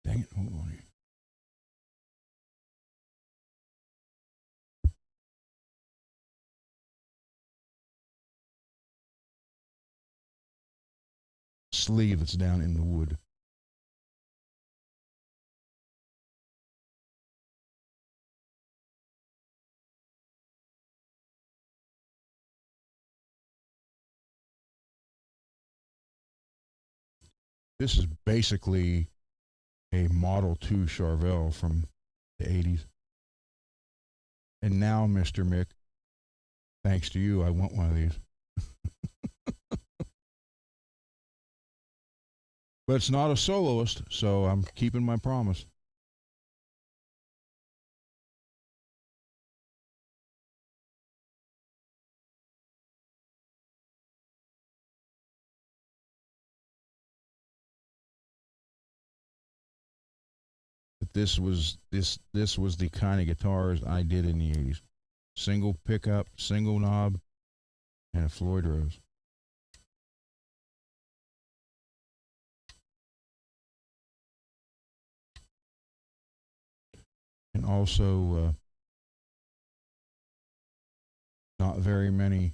dang it, hold on here. Sleeve that's down in the wood. This is basically a Model 2 Charvel from the 80s. And now, Mr. Mick, thanks to you, I want one of these. But it's not a soloist, so I'm keeping my promise. But this was the kind of guitars I did in the 80s. Single pickup, single knob, and a Floyd Rose. And also, not very many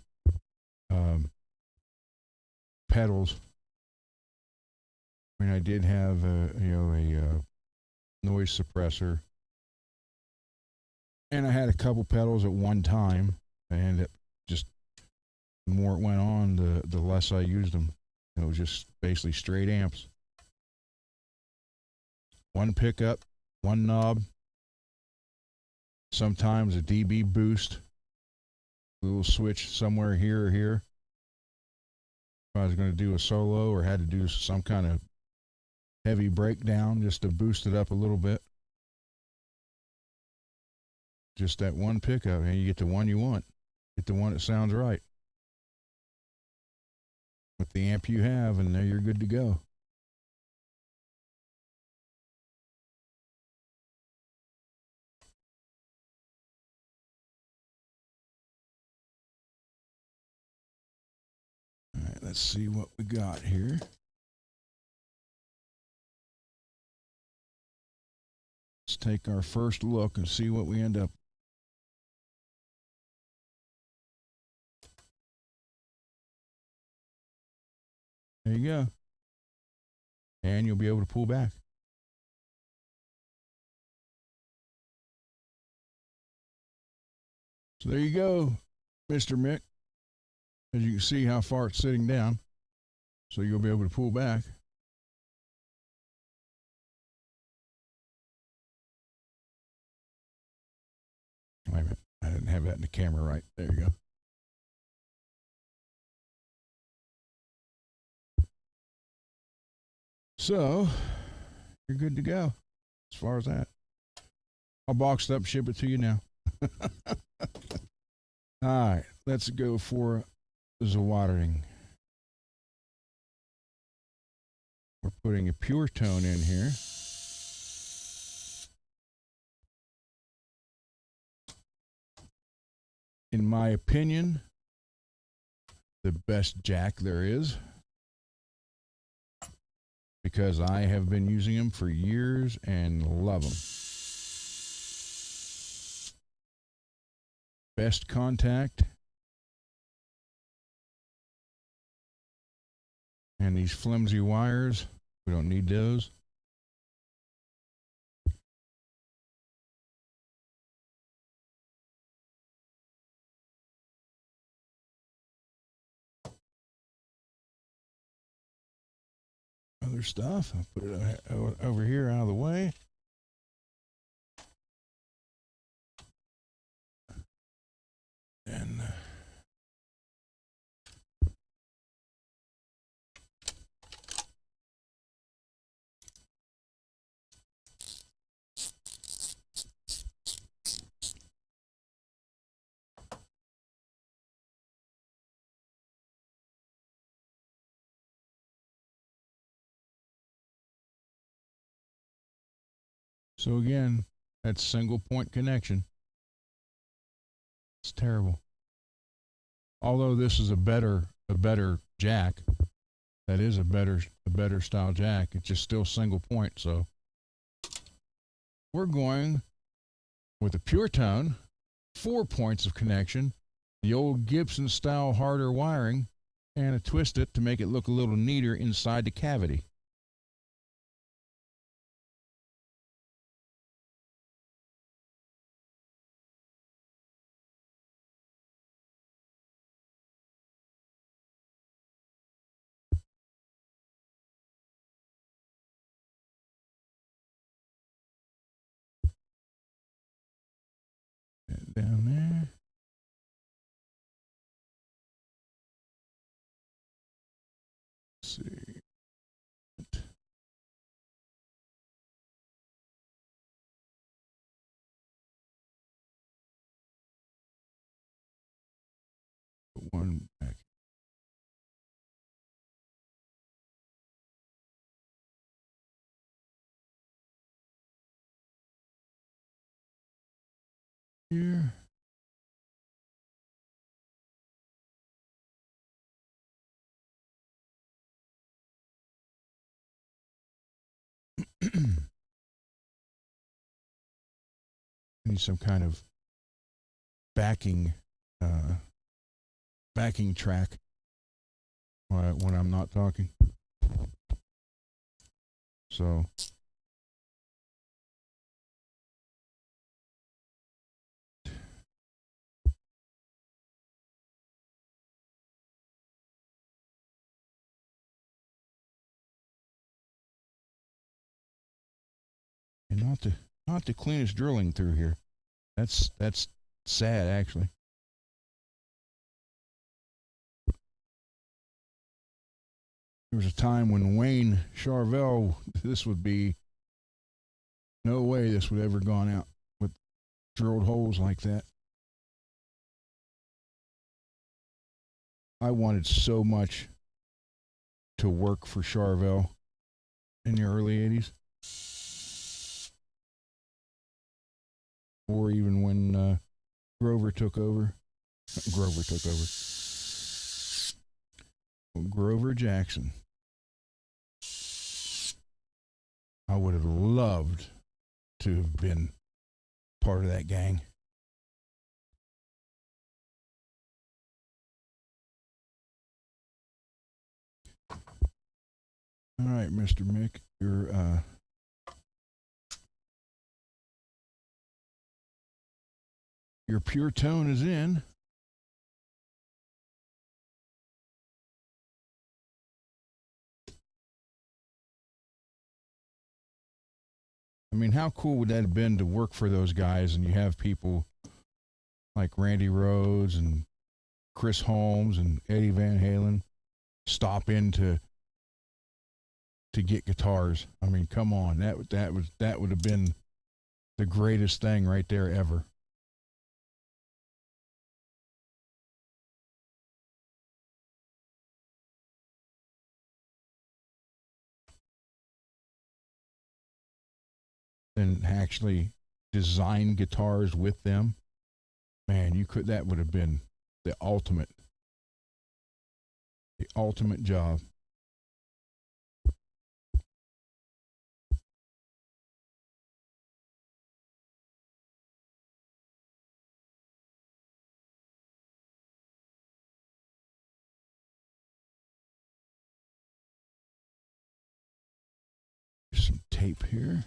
pedals. I mean, I did have a noise suppressor, and I had a couple pedals at one time, and it just the more it went on, the less I used them. It was just basically straight amps. One pickup, one knob, sometimes a dB boost, a little switch somewhere here or here. If I was going to do a solo or had to do some kind of heavy breakdown just to boost it up a little bit. Just that one pickup, and you get the one you want. Get the one that sounds right with the amp you have, and there you're good to go. All right, let's see what we got here. Let's take our first look and see what we end up. There you go. And you'll be able to pull back. So there you go, Mr. Mick. As you can see how far it's sitting down. So you'll be able to pull back. Wait a minute. I didn't have that in the camera right. There you go. So you're good to go as far as that. I'll box it up, ship it to you now. All right, let's go for the watering. We're putting a pure tone in here. In my opinion, the best jack there is, because I have been using them for years and love them. Best contact. And these flimsy wires, we don't need those. Other stuff, I'll put it over here out of the way. And So again, that's single point connection. It's terrible. Although this is a better jack, that is a better style jack. It's just still single point. So we're going with a pure tone, 4 points of connection, the old Gibson style harder wiring, and a twist it to make it look a little neater inside the cavity. Down there. Let's see. One back. Here. Need some kind of backing track when I'm not talking. So and not the cleanest drilling through here. That's sad actually. There was a time when Wayne Charvel, this would be no way this would ever gone out with drilled holes like that. I wanted so much to work for Charvel in the early 80s. Or even when Grover took over. Grover Jackson. I would have loved to have been part of that gang. All right, Mr. Mick, your pure tone is in. I mean, how cool would that have been to work for those guys and you have people like Randy Rhoads and Chris Holmes and Eddie Van Halen stop in to get guitars? I mean, come on, that would have been the greatest thing right there ever. And actually design guitars with them. Man, that would have been the ultimate job. Some tape here.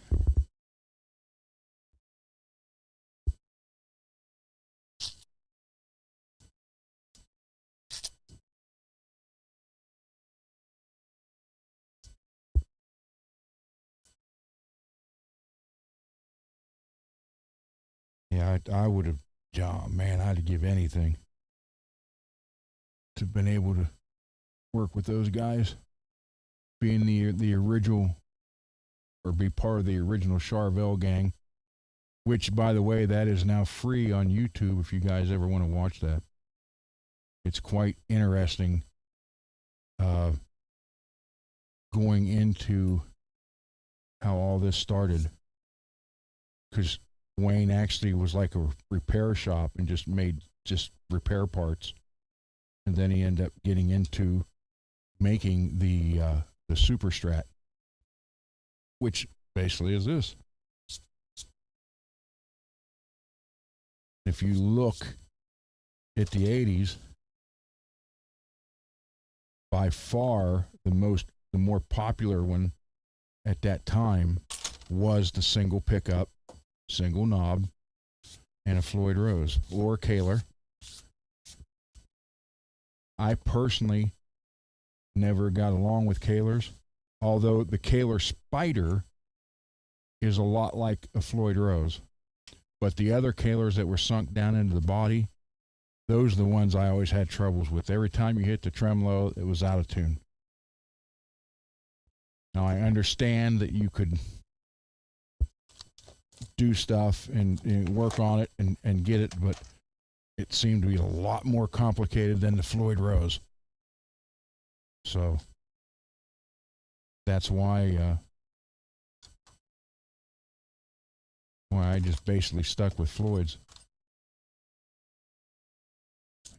Yeah, I would have, man, I'd give anything to have been able to work with those guys, being the original, or be part of the original Charvel gang, which, by the way, that is now free on YouTube if you guys ever want to watch that. It's quite interesting going into how all this started. because Wayne actually was like a repair shop and just made just repair parts, and then he ended up getting into making the Super Strat, which basically is this. If you look at the 80s, by far the more popular one at that time was the single pickup, single knob, and a Floyd Rose or Kaler. I personally never got along with Kalers, although the Kaler Spider is a lot like a Floyd Rose. But the other Kalers that were sunk down into the body, those are the ones I always had troubles with. Every time you hit the tremolo, it was out of tune. Now, I understand that you could do stuff and work on it and get it, but it seemed to be a lot more complicated than the Floyd Rose. So that's why I just basically stuck with Floyd's.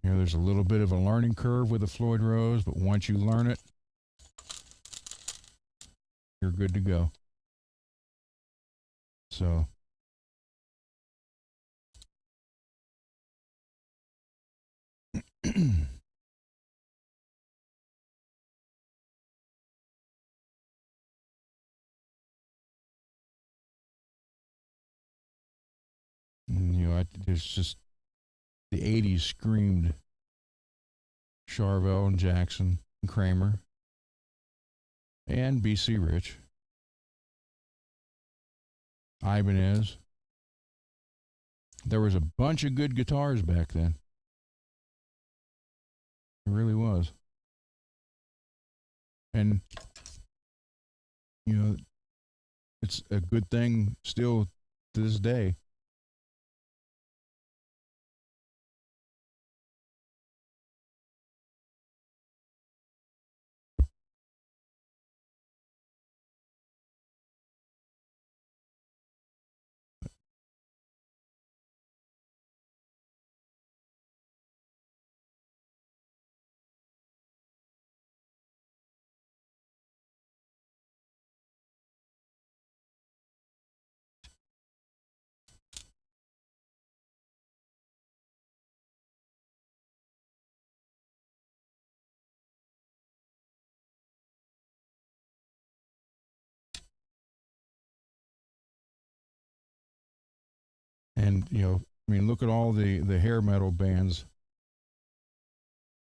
You know, there's a little bit of a learning curve with the Floyd Rose, but once you learn it, you're good to go. So you know, there's just the 80s screamed Charvel and Jackson and Kramer and BC Rich, Ibanez. There was a bunch of good guitars back then. It really was. And, you know, it's a good thing still to this day. And, you know, I mean, look at all the hair metal bands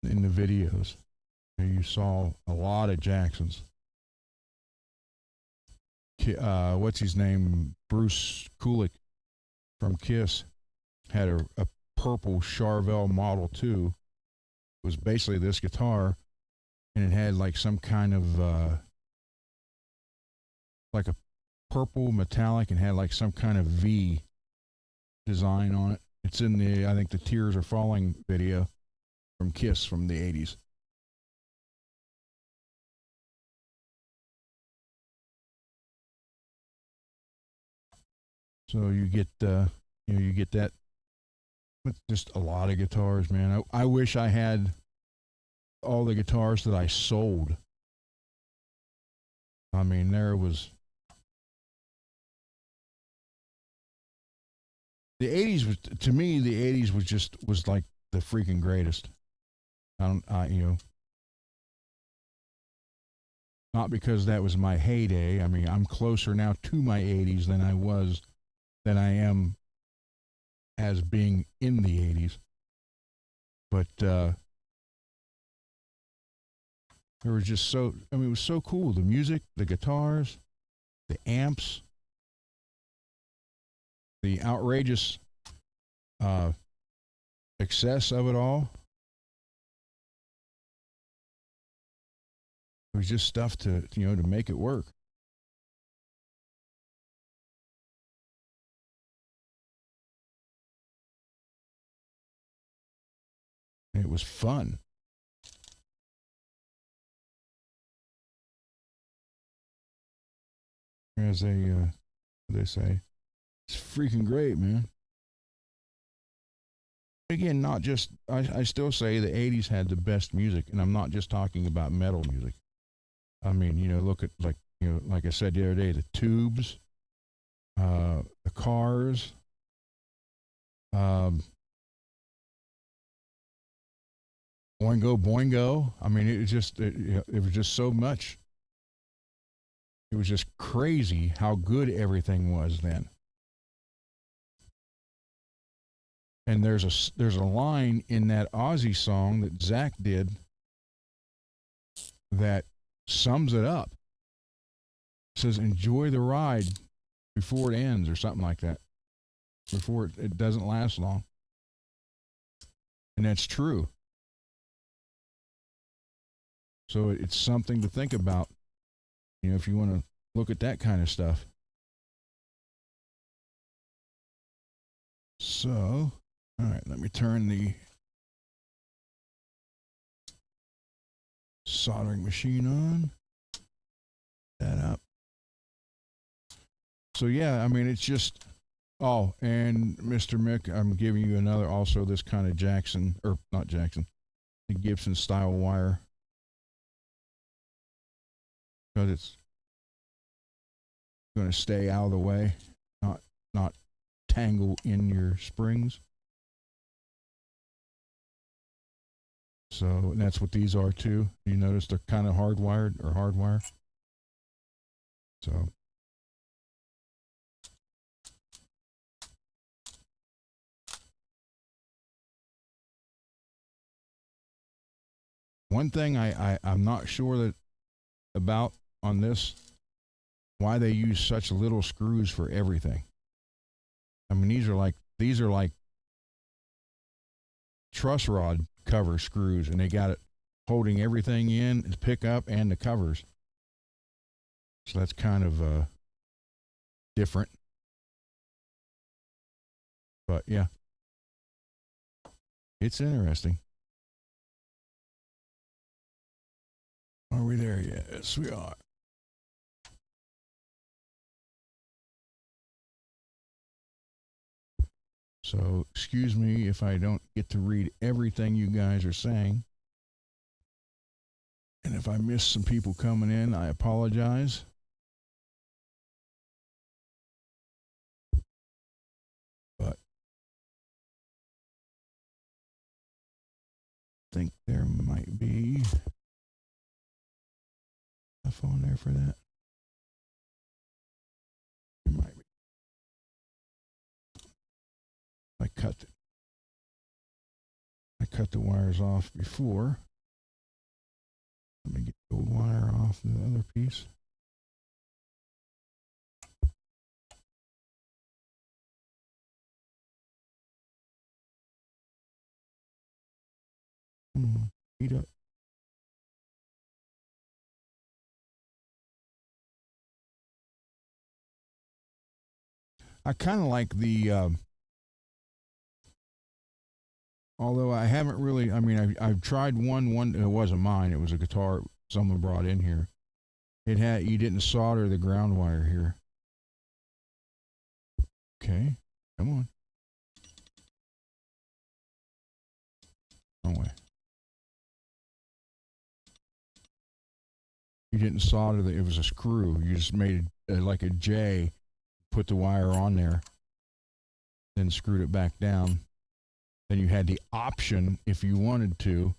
in the videos. You saw a lot of Jacksons. What's his name? Bruce Kulick from Kiss had a purple Charvel Model 2. It was basically this guitar, and it had like some kind of like a purple metallic and had like some kind of V design on it. It's in the, I think, the Tears Are Falling video from Kiss from the 80s. So you get you get that with just a lot of guitars, man. I wish I had all the guitars that I sold. I mean, there was the 80s was, to me, the 80s was like the freaking greatest. You know, not because that was my heyday. I mean, I'm closer now to my 80s than I am as being in the 80s. But it was just so, I mean, it was so cool. The music, the guitars, the amps, the outrageous excess of it all. It was just stuff to, you know, to make it work. And it was fun. As they say, It's freaking great, man. Again, not just, I still say the 80s had the best music, and I'm not just talking about metal music. I mean, look at, like, like I said the other day, the Tubes, the Cars, um, Boingo Boingo. I mean, it was just, it was just so much. It was just crazy how good everything was then. And there's a line in that Ozzy song that Zach did that sums it up. It says, "Enjoy the ride before it ends," or something like that. Before it doesn't last long. And that's true. So it's something to think about, if you want to look at that kind of stuff. So, all right, let me turn the soldering machine on. That up. So yeah, I mean, it's just, oh, and Mr. Mick, I'm giving you another, also this kind of Jackson, or not Jackson, the Gibson style wire. Because it's going to stay out of the way, not tangle in your springs. So, and that's what these are too. You notice they're kind of hardwired or hardwire. So, one thing I'm not sure that about on this, why they use such little screws for everything. I mean, these are like truss rod cover screws, and they got it holding everything in, the pickup and the covers. So that's kind of different. But yeah, it's interesting. Are we there yet? Yes, we are. So excuse me if I don't get to read everything you guys are saying. And if I miss some people coming in, I apologize. But I think there might be a phone there for that. There might be. I cut the wires off before. Let me get the old wire off the other piece. Heat up. I kind of like the, although I haven't really, I mean, I've tried one, it wasn't mine, it was a guitar someone brought in here. You didn't solder the ground wire here. Okay, come on. Wrong way. You didn't solder it was a screw. You just made it like a J, put the wire on there, then screwed it back down. Then you had the option, if you wanted to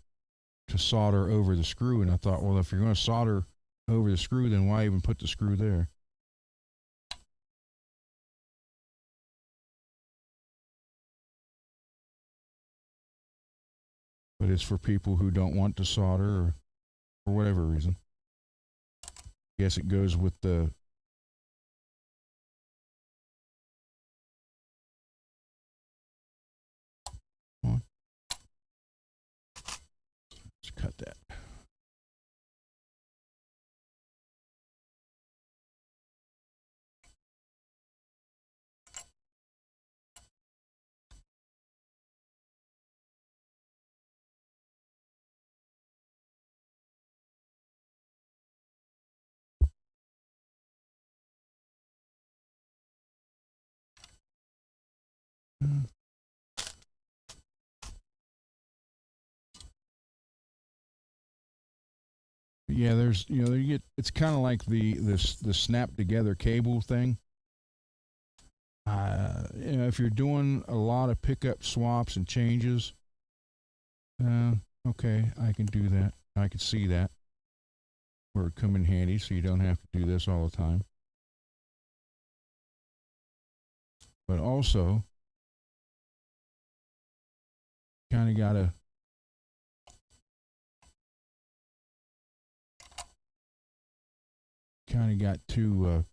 solder over the screw. And I thought, well, if you're going to solder over the screw, then why even put the screw there? But it's for people who don't want to solder or for whatever reason. I guess it goes with the on. Let's cut that. Yeah, there's you get it's kind of like the snap together cable thing. If you're doing a lot of pickup swaps and changes, uh, okay, I can do that. I can see that where it come in handy, so you don't have to do this all the time. But also, kind of got to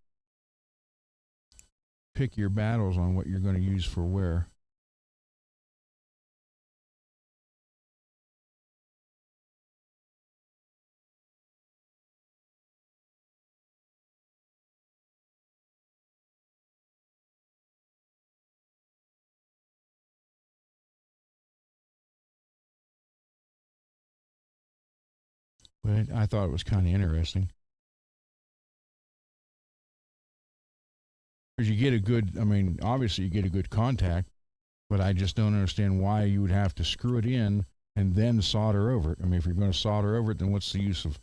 pick your battles on what you're going to use for where. But I thought it was kind of interesting because you get a good. I mean, obviously you get a good contact, but I just don't understand why you would have to screw it in and then solder over it. I mean, if you're going to solder over it, then what's the use of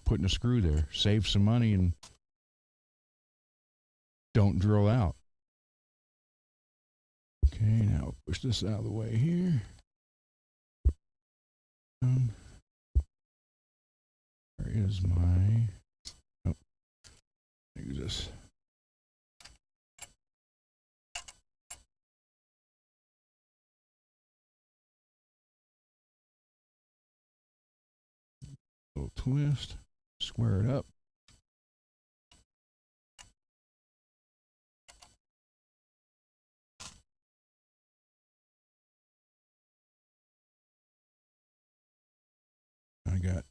putting a screw there? Save some money and don't drill out. Okay, now push this out of the way here. Where is my? Oh, use this. Little twist, square it up. I got.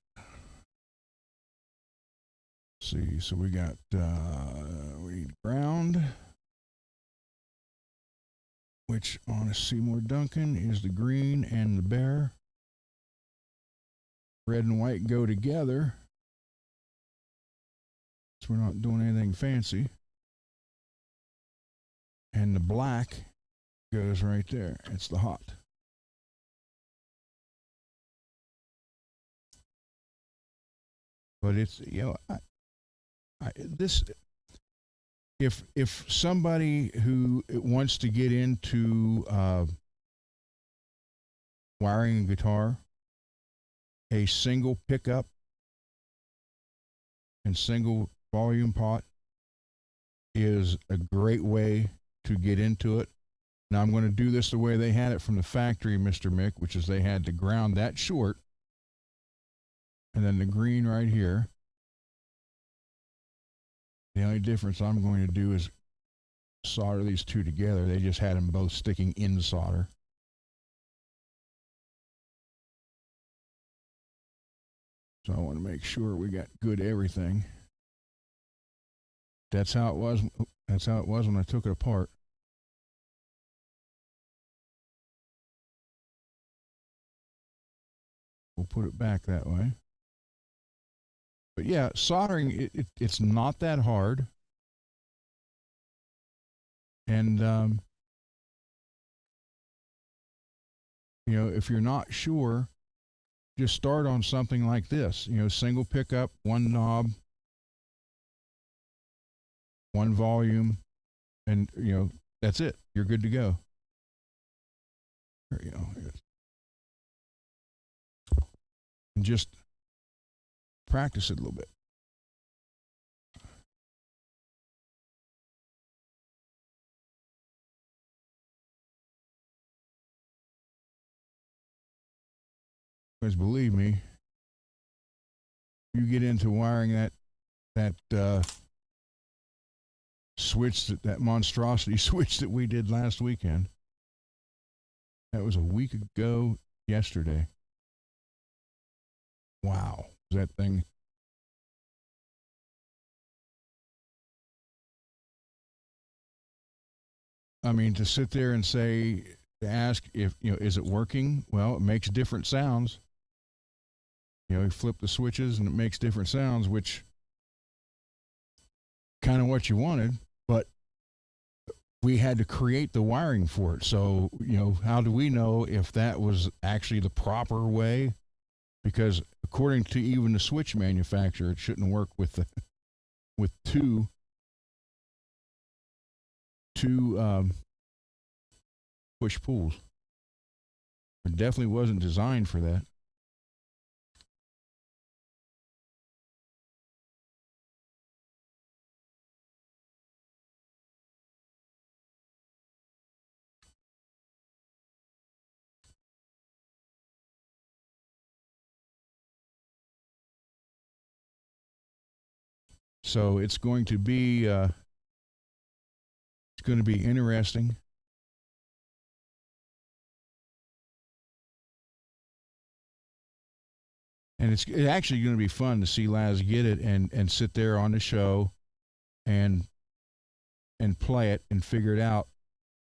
See, so we got we need ground, which on a Seymour Duncan is the green and the bear. Red and white go together, so we're not doing anything fancy. And the black goes right there. It's the hot. But it's this if somebody who wants to get into wiring a guitar, a single pickup and single volume pot is a great way to get into it. Now I'm going to do this the way they had it from the factory, Mr. Mick, which is they had to ground that short and then the green right here. The only difference I'm going to do is solder these two together. They just had them both sticking in solder. So I want to make sure we got good everything. That's how it was. That's how it was when I took it apart. We'll put it back that way. But yeah, soldering, it's not that hard. And, if you're not sure, just start on something like this. Single pickup, one knob, one volume, and, that's it. You're good to go. There you go. And just practice it a little bit. Because believe me, you get into wiring that switch, that monstrosity switch that we did last weekend. That was a week ago yesterday. Wow, that thing. I mean, to sit there and to ask if, is it working? Well, it makes different sounds. You flip the switches and it makes different sounds, which kind of what you wanted, but we had to create the wiring for it. So, how do we know if that was actually the proper way? because according to even the switch manufacturer, it shouldn't work with with two push pulls. It definitely wasn't designed for that. So it's going to be interesting. And it's actually going to be fun to see Laz get it and sit there on the show and play it and figure it out,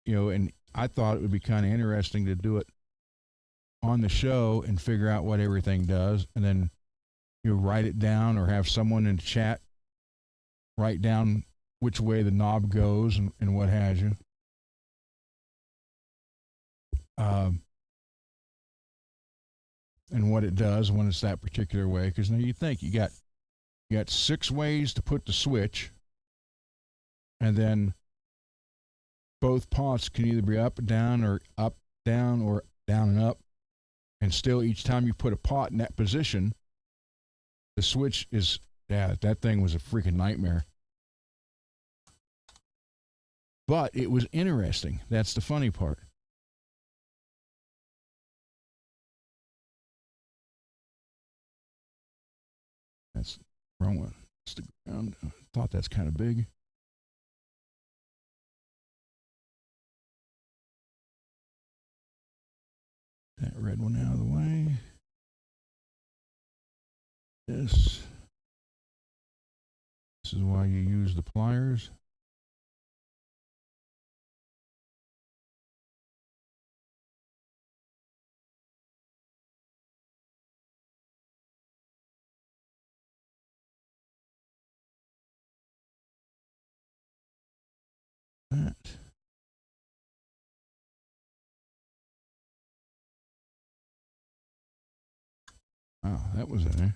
and I thought it would be kind of interesting to do it on the show and figure out what everything does, and then write it down or have someone in the chat write down which way the knob goes and what have you. And what it does when it's that particular way. Because now you think you got 6 ways to put the switch, and then both pots can either be up and down or up, down, or down and up. And still, each time you put a pot in that position, the switch is, that thing was a freaking nightmare. But it was interesting. That's the funny part. That's the wrong one. It's the ground. I thought that's kind of big. That red one out of the way. This is why you use the pliers. That. Oh, that was in there.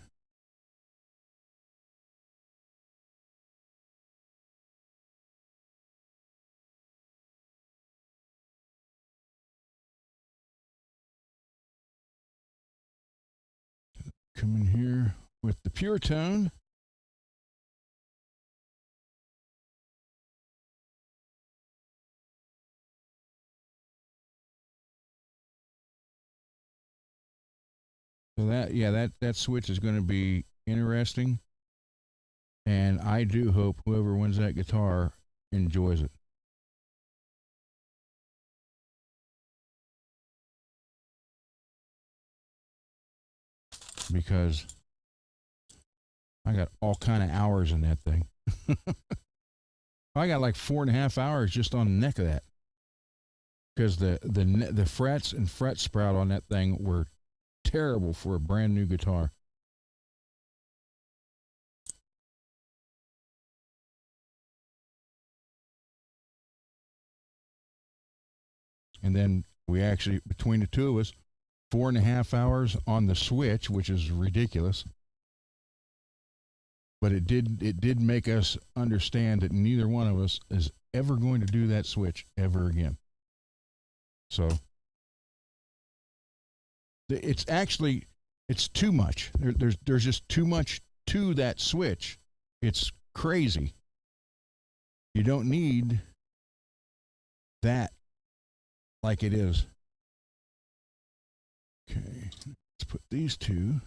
Come in here with the pure tone. So that switch is going to be interesting, and I do hope whoever wins that guitar enjoys it. Because I got all kind of hours in that thing. I got like 4.5 hours just on the neck of that, because the frets and fret sprout on that thing were terrible for a brand new guitar. And then we actually, between the two of us, 4.5 hours on the switch, which is ridiculous. But it did make us understand that neither one of us is ever going to do that switch ever again. So it's too much. There's just too much to that switch. It's crazy. You don't need that like it is. Okay, let's put these two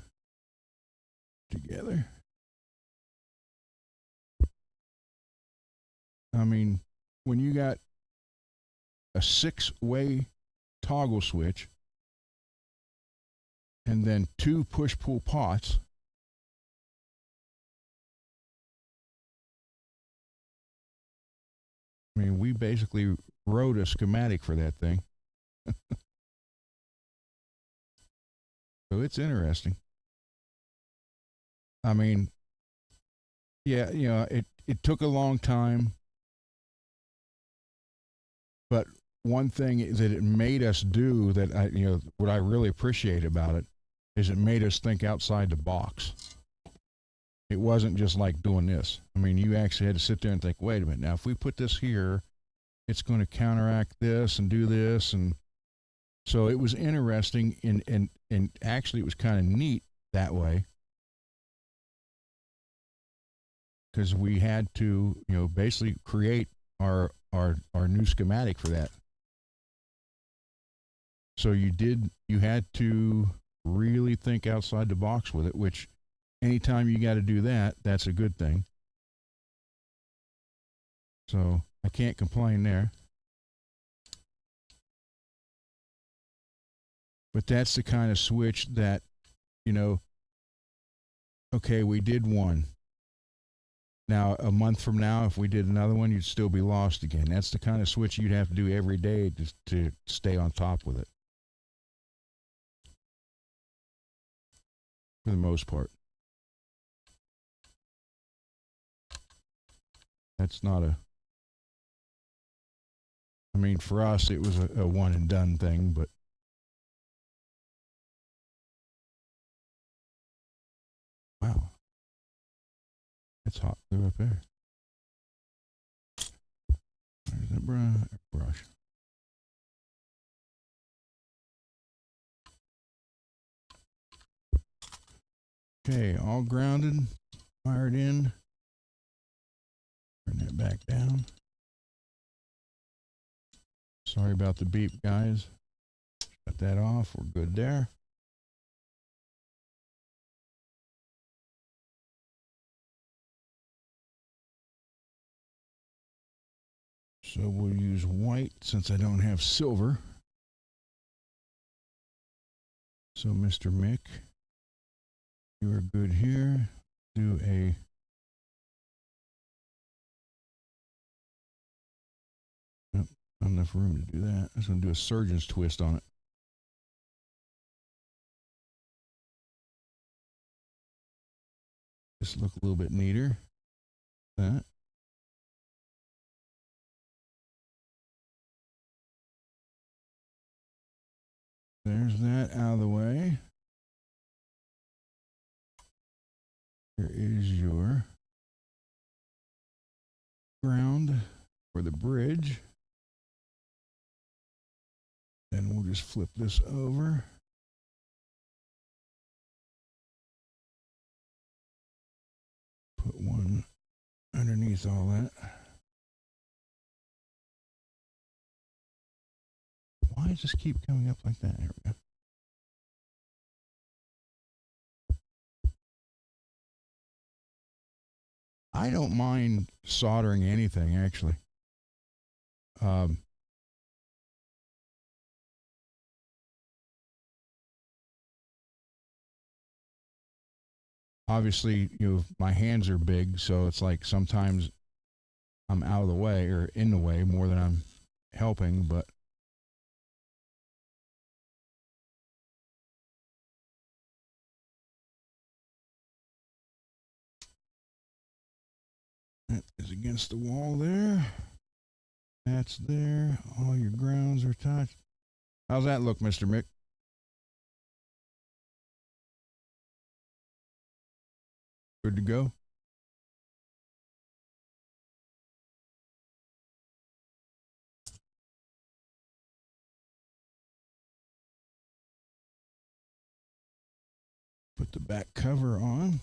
together. I mean, when you got a 6-way toggle switch and then 2 push-pull pots, I mean, we basically wrote a schematic for that thing. So it's interesting. I mean, yeah, it took a long time, but one thing that it made us do that what I really appreciate about it is it made us think outside the box. It wasn't just like doing this. I mean, you actually had to sit there and think, wait a minute, now if we put this here, it's going to counteract this and do this. And so it was interesting, and actually it was kind of neat that way, because we had to, basically create our new schematic for that. So you had to really think outside the box with it, which anytime you got to do that, that's a good thing. So I can't complain there. But that's the kind of switch that, okay, we did one. Now, a month from now, if we did another one, you'd still be lost again. That's the kind of switch you'd have to do every day to stay on top with it. For the most part. That's not I mean, for us, it was a one and done thing, but wow. It's hot glue up there. There's that brush. Okay, all grounded, wired in. Turn that back down. Sorry about the beep, guys. Shut that off. We're good there. So we'll use white since I don't have silver. So Mr. Mick, you are good here. Do a not enough room to do that. I'm just going to do a surgeon's twist on it. Just look a little bit neater. That. There's that out of the way. Here is your ground for the bridge. Then we'll just flip this over. Put one underneath all that. Why does this keep coming up like that? There we go. I don't mind soldering anything, actually. Obviously, my hands are big, so it's like sometimes I'm out of the way or in the way more than I'm helping, but that is against the wall there. That's there. All your grounds are touched. How's that look, Mr. Mick? Good to go? Put the back cover on.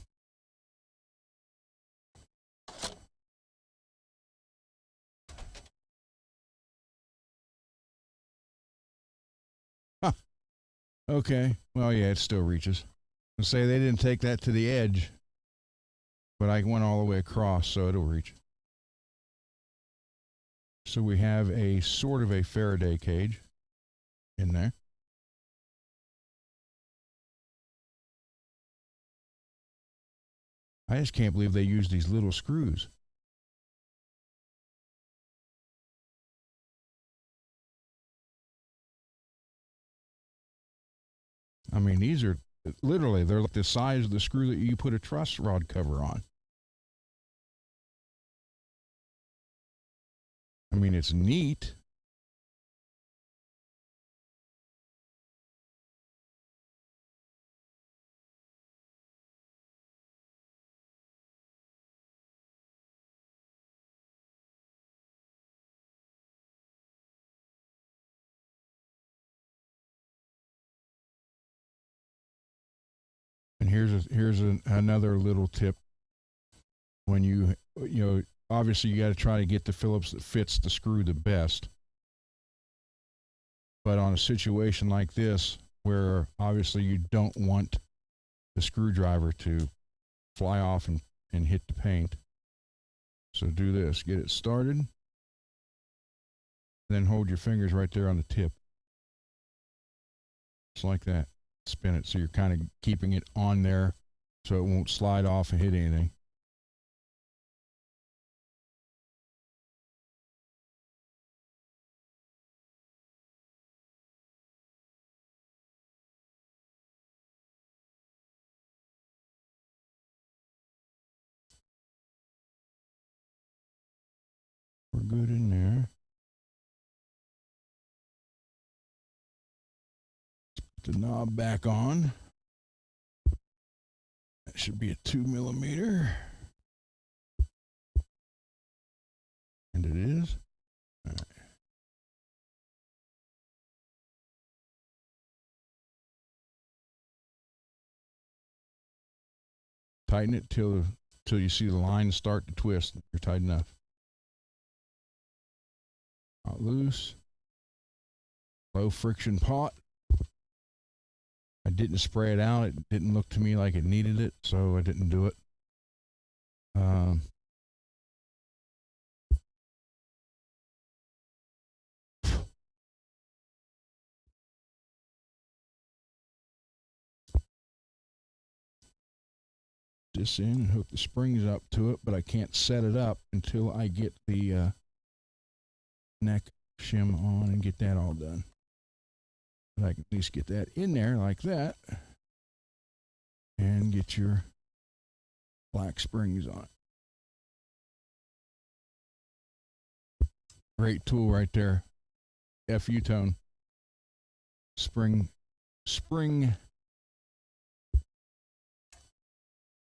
Huh. Okay. Well, yeah, it still reaches. I'll say they didn't take that to the edge, but I went all the way across, so it'll reach. So we have a sort of a Faraday cage in there. I just can't believe they use these little screws. I mean, these are literally, they're like the size of the screw that you put a truss rod cover on. I mean, it's neat. And here's another little tip. When you know, obviously you got to try to get the Phillips that fits the screw the best. But on a situation like this, where obviously you don't want the screwdriver to fly off and hit the paint. So do this, get it started, then hold your fingers right there on the tip. Just like that. Spin it so you're kind of keeping it on there so it won't slide off and hit anything. We're good in there. Put the knob back on. That should be a 2mm. And it is. All right. Tighten it till you see the lines start to twist. You're tight enough. Not loose. Low friction pot. I didn't spray it out. It didn't look to me like it needed it, so I didn't do it. This in and hook the springs up to it, but I can't set it up until I get the neck shim on and get that all done. But I can at least get that in there like that and get your black springs on it. Great tool right there. FU tone. Spring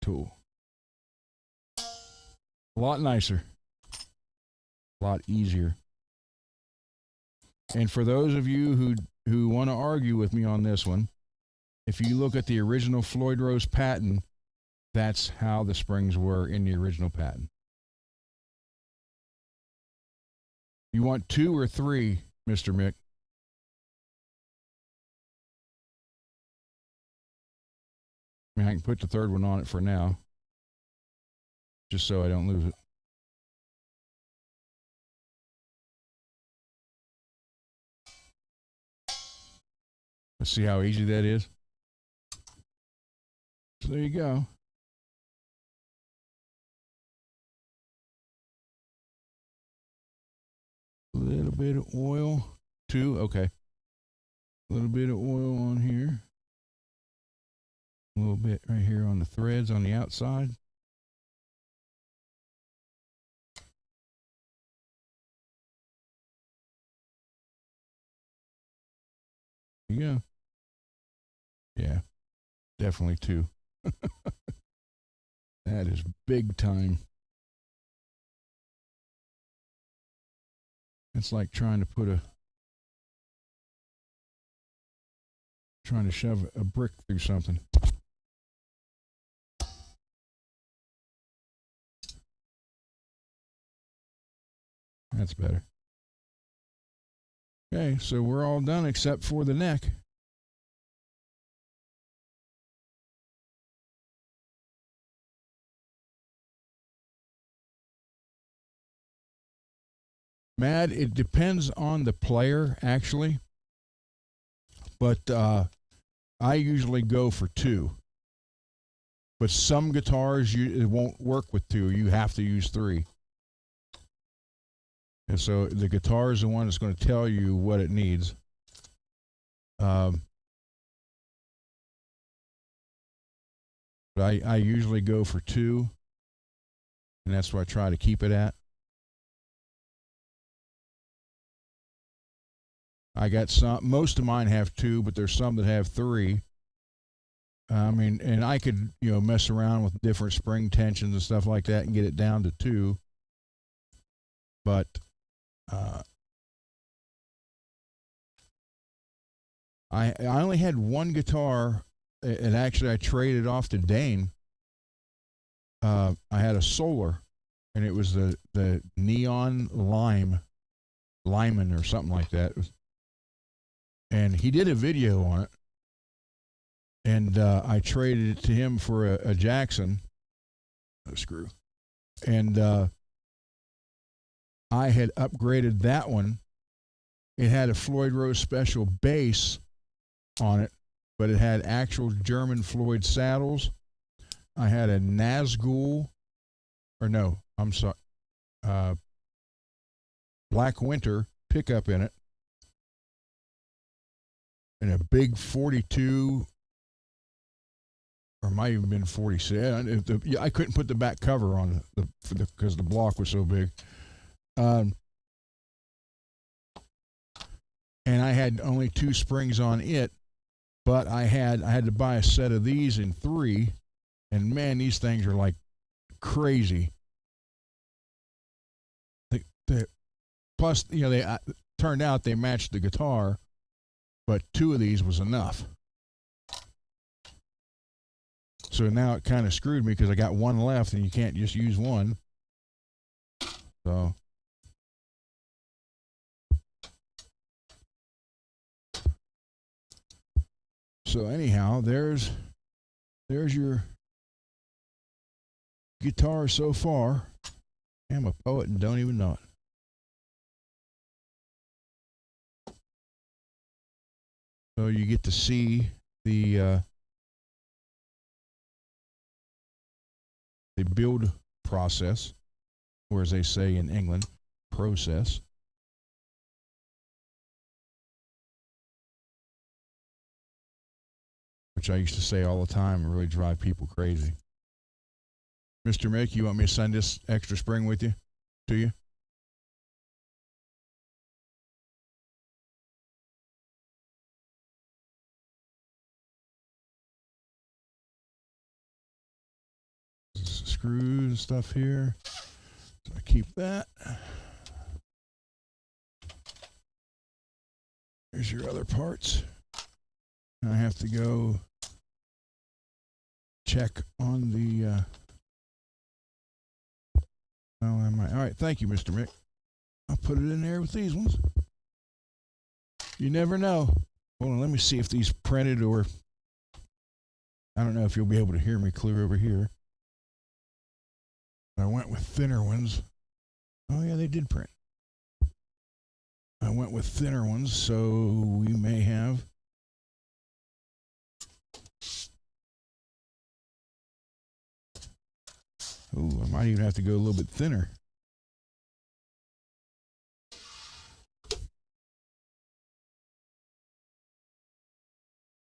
tool. A lot nicer. A lot easier. And for those of you who want to argue with me on this one, if you look at the original Floyd Rose patent, that's how the springs were in the original patent. You want 2 or 3, Mr. Mick? I mean, I can put the third one on it for now, just so I don't lose it. Let's see how easy that is. So there you go. A little bit of oil, 2, okay. A little bit of oil on here. A little bit right here on the threads on the outside. There you go. Yeah, definitely 2. That is big time. It's like trying to shove a brick through something. That's better. Okay, so we're all done except for the neck. Mad, it depends on the player, actually. But I usually go for 2. But some guitars, it won't work with 2. You have to use 3. And so the guitar is the one that's going to tell you what it needs. But I usually go for 2. And that's what I try to keep it at. I got some, most of mine have 2, but there's some that have 3. I mean, and I could, mess around with different spring tensions and stuff like that and get it down to 2. But I only had one guitar and actually I traded off to Dane. I had a Solar, and it was the neon Lyman or something like that. And he did a video on it, and I traded it to him for a Jackson, a screw, and I had upgraded that one. It had a Floyd Rose Special base on it, but it had actual German Floyd saddles. I had a Nazgul, or no, I'm sorry, Black Winter pickup in it, and a big 42, or it might even been 46. I couldn't put the back cover on because the block was so big. And I had only 2 springs on it, but I had to buy a set of these in 3, and man, these things are like crazy. Plus, they turned out they matched the guitar, but 2 of these was enough. So now it kind of screwed me because I got 1 left, and you can't just use 1. So anyhow, there's your guitar so far. I'm a poet and don't even know it. So you get to see the build process, or as they say in England, process. Which I used to say all the time and really drive people crazy. Mr. Mick, you want me to send this extra spring with you, to you? Screws and stuff here. So I keep that. Here's your other parts. I have to go check on the. Oh, am I? All right, thank you, Mr. Mick. I'll put it in there with these ones. You never know. Hold on, let me see if these printed, or I don't know if you'll be able to hear me clear over here. I went with thinner ones. Oh yeah, they did print. I went with thinner ones, so we may have. Oh, I might even have to go a little bit thinner.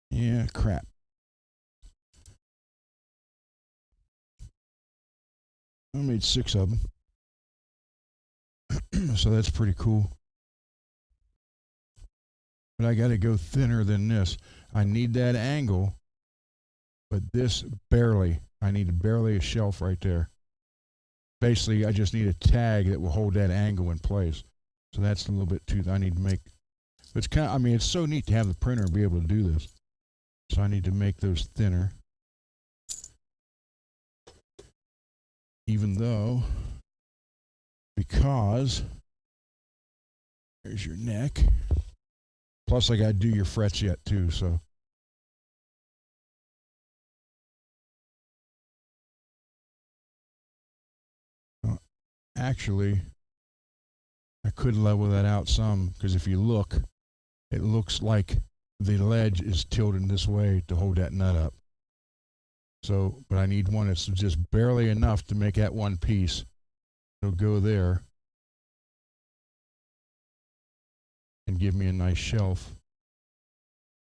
Yeah, crap. I made 6 of them. So that's pretty cool. But I got to go thinner than this. I need that angle, but this barely. I need barely a shelf right there. Basically, I just need a tag that will hold that angle in place. So that's a little bit too. I need to make. It's kind of. I mean, it's so neat to have the printer be able to do this. So I need to make those thinner. Even though, because there's your neck. Plus, I got to do your frets yet too. So. Actually, I could level that out some, because if you look, it looks like the ledge is tilted this way to hold that nut up. So, but I need one that's just barely enough to make that one piece. It'll go there and give me a nice shelf.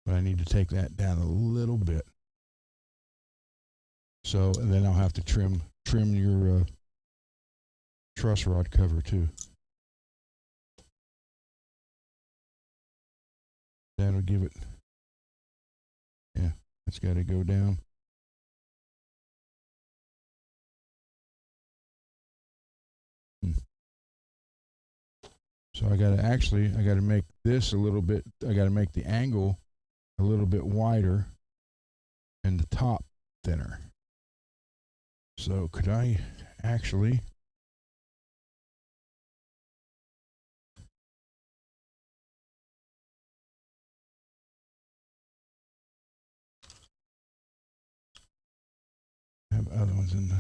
But I need to take that down a little bit. So, and then I'll have to trim your truss rod cover too. That'll give it. Yeah, it's got to go down. So I got to make this a little bit. I got to make the angle a little bit wider. and the top thinner. So could I actually have other ones in the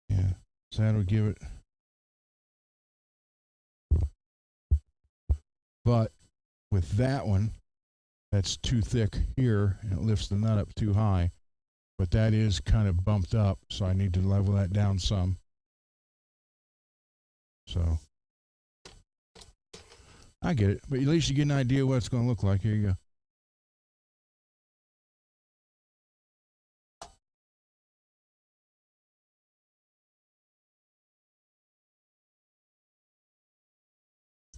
yeah, so that'll give it, but with that one that's too thick here and it lifts the nut up too high, but that is kind of bumped up, so I need to level that down some. So I get it, but at least you get an idea what it's going to look like. Here you go.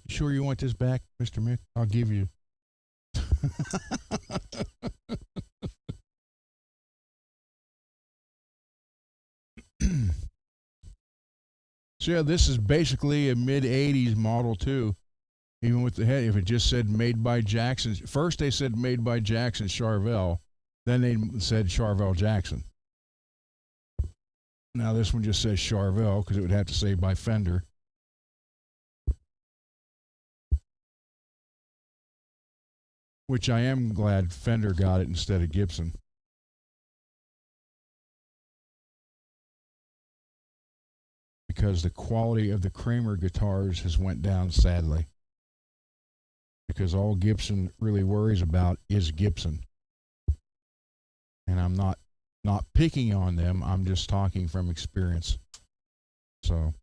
You sure you want this back, Mr. Mick? I'll give you. So yeah, this is basically a mid-'80s Model 2, even with the head. If it just said made by Jackson, first they said made by Jackson Charvel, then they said Charvel Jackson. Now this one just says Charvel because it would have to say by Fender. Which I am glad Fender got it instead of Gibson. Because the quality of the Kramer guitars has went down sadly. Because all Gibson really worries about is Gibson. And I'm not picking on them, I'm just talking from experience. So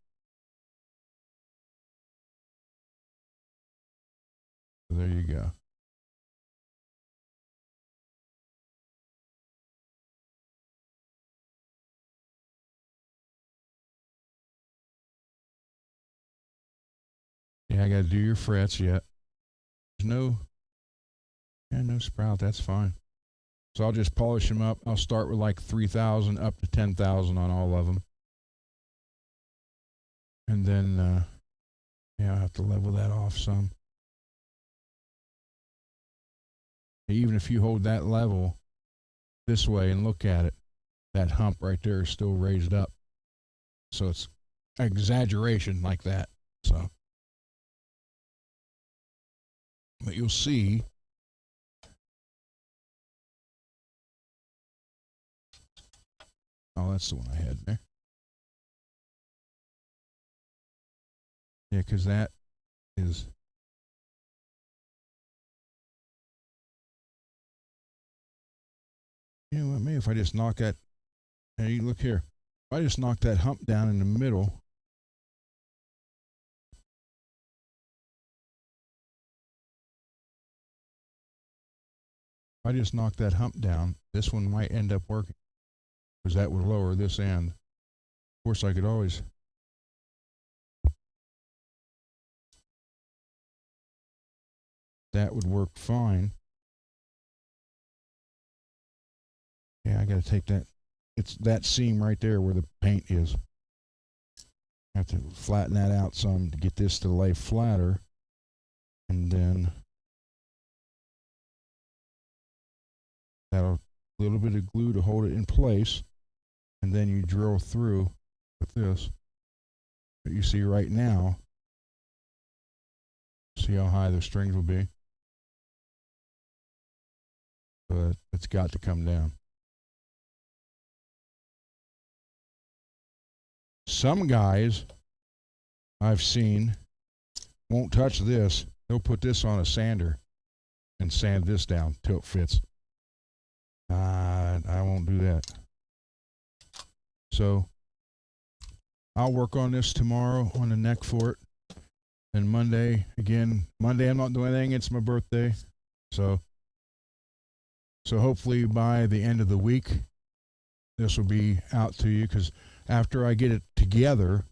there you go. Yeah, I got to do your frets yet. There's no sprout. That's fine. So I'll just polish them up. I'll start with like 3,000 up to 10,000 on all of them. And then, yeah, I'll have to level that off some. Even if you hold that level this way and look at it, that hump right there is still raised up. So it's an exaggeration like that. So, but you'll see oh, that's the one I had there. Yeah, because that is you know what, maybe if I just knock that, hey, look here. If I just knock that hump down in the middle, if I just knock that hump down, this one might end up working. Because that would lower this end. Of course, I could always that would work fine. Yeah, I got to take that. It's that seam right there where the paint is. I have to flatten that out some to get this to lay flatter. And then that'll a little bit of glue to hold it in place. And then you drill through with this. But you see right now, see how high the strings will be? But it's got to come down. Some guys I've seen won't touch this. They'll put this on a sander and sand this down till it fits. I won't do that. So I'll work on this tomorrow on the neck for it. And Monday, again, Monday I'm not doing anything. It's my birthday. So hopefully by the end of the week, this will be out to you, because after I get it together,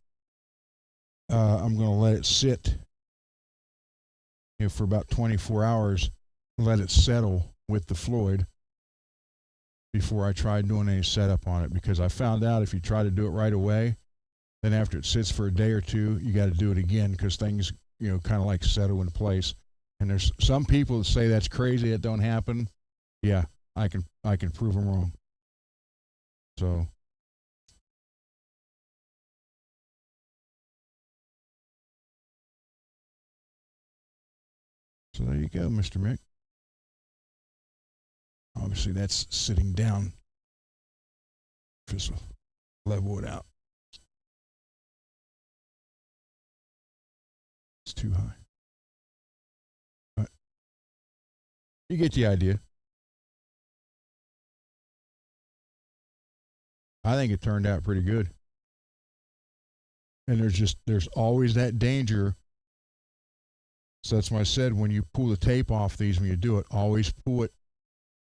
I'm going to let it sit for about 24 hours, let it settle with the Floyd before I try doing any setup on it, because I found out if you try to do it right away, Then after it sits for a day or two, you got to do it again because things, kind of like settle in place. And there's some people that say that's crazy, that don't happen. Yeah, I can prove them wrong. So there you go, Mr. Mick. Obviously that's sitting down. Just level it out. It's too high. But you get the idea. I think it turned out pretty good. And there's always that danger. So that's why I said when you pull the tape off these, when you do it, always pull it.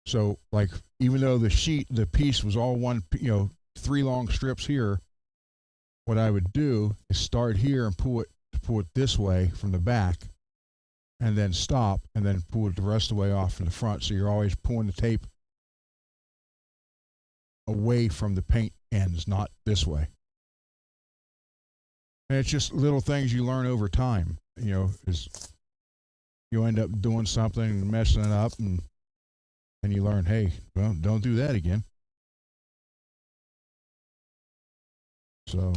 So like even though the piece was all one, 3 long strips here, what I would do is start here and pull it this way from the back, and then stop, and then pull it the rest of the way off from the front. So you're always pulling the tape away from the paint ends, not this way. And it's just little things you learn over time. Is you end up doing something and messing it up, and you learn, hey, well, don't do that again. So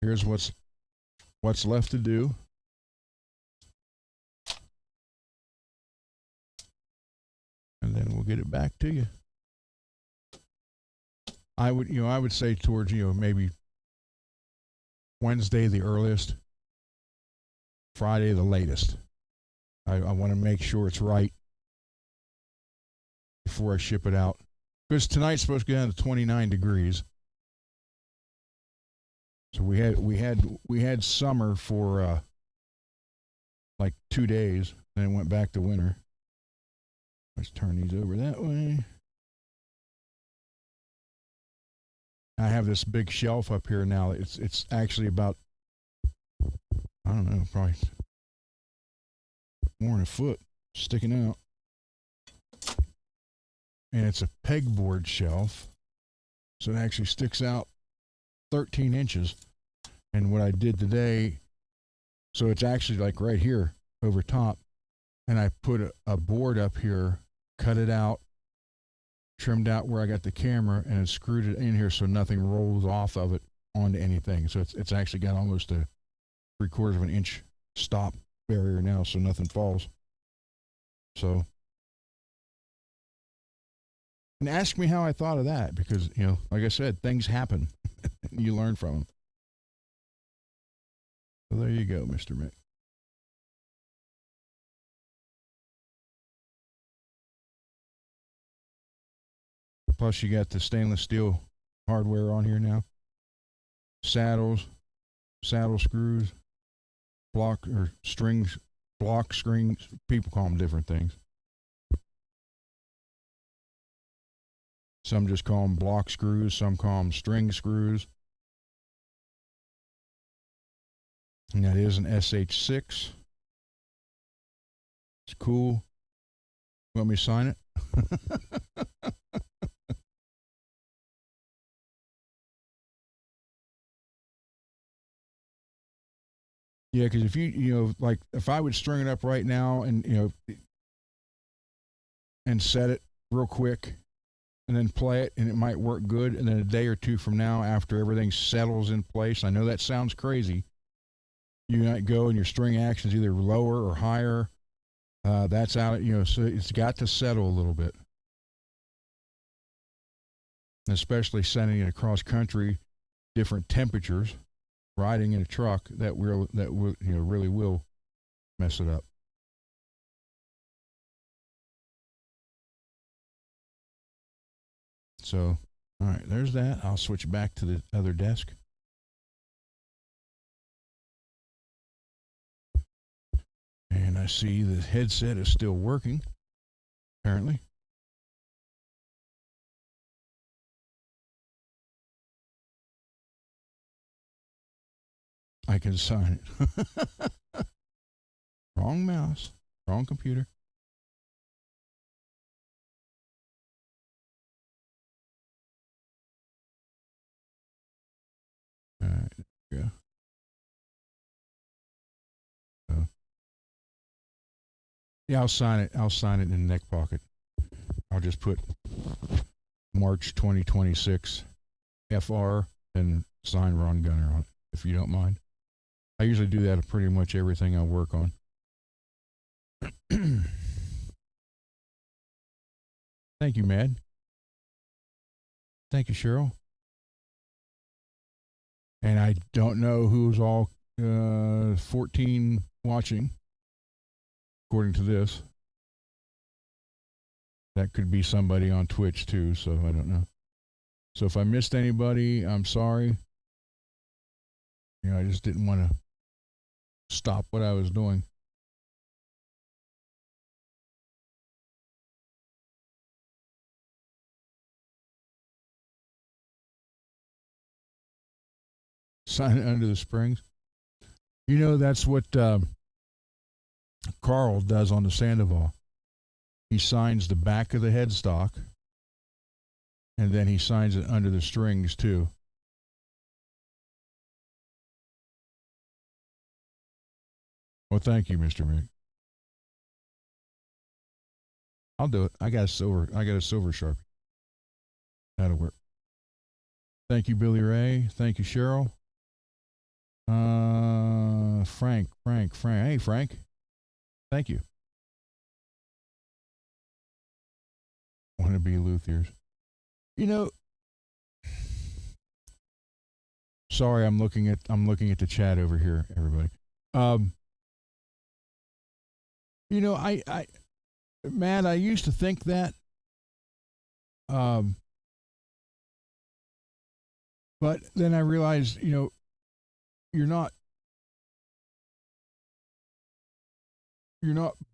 here's what's left to do. And then we'll get it back to you. I would say towards, maybe Wednesday the earliest, Friday the latest. I want to make sure it's right before I ship it out. Because tonight's supposed to go down to 29 degrees. So we had summer for like 2 days, then it went back to winter. Let's turn these over that way. I have this big shelf up here now. It's actually about, I don't know, probably more than a foot sticking out. And it's a pegboard shelf. So it actually sticks out 13 inches. And what I did today, so it's actually like right here over top. And I put a board up here, cut it out, trimmed out where I got the camera, and screwed it in here so nothing rolls off of it onto anything. So it's actually got almost a 3/4 of an inch stop barrier now, so nothing falls. So, and ask me how I thought of that, because like I said, things happen. You learn from them. So there you go, Mr. Mick. Plus, you got the stainless steel hardware on here now. Saddles, saddle screws, block strings, block screens. People call them different things. Some just call them block screws. Some call them string screws. And that is an SH6. It's cool. Want me to sign it? Yeah, because if like if I would string it up right now and and set it real quick and then play it, and it might work good, and then a day or two from now, after everything settles in place, I know that sounds crazy, you might go and your string action is either lower or higher. That's out, so it's got to settle a little bit. Especially sending it across country, different temperatures, riding in a truck, that really will mess it up. So, all right, there's that. I'll switch back to the other desk. And I see the headset is still working, apparently. I can sign it. Wrong mouse, wrong computer. All right, go. Yeah, I'll sign it. I'll sign it in the neck pocket. I'll just put March 2026 FR and sign Ron Gunner on it, if you don't mind. I usually do that to pretty much everything I work on. Thank you, Mad. Thank you, Cheryl. And I don't know who's all 14 watching, according to this. That could be somebody on Twitch too, so I don't know. So if I missed anybody, I'm sorry. You know, I just didn't want to stop what I was doing. Sign it under the springs. You know, that's what Carl does on the Sandoval. He signs the back of the headstock, and then he signs it under the strings too. Well, thank you, Mr. Mick. I'll do it. I got a silver Sharpie. That'll work. Thank you, Billy Ray. Thank you, Cheryl. Frank. Hey, Frank. Thank you. Want to be luthiers. You know, sorry, I'm looking at the chat over here, everybody. You know, Matt, I used to think that, but then I realized, you know, you're not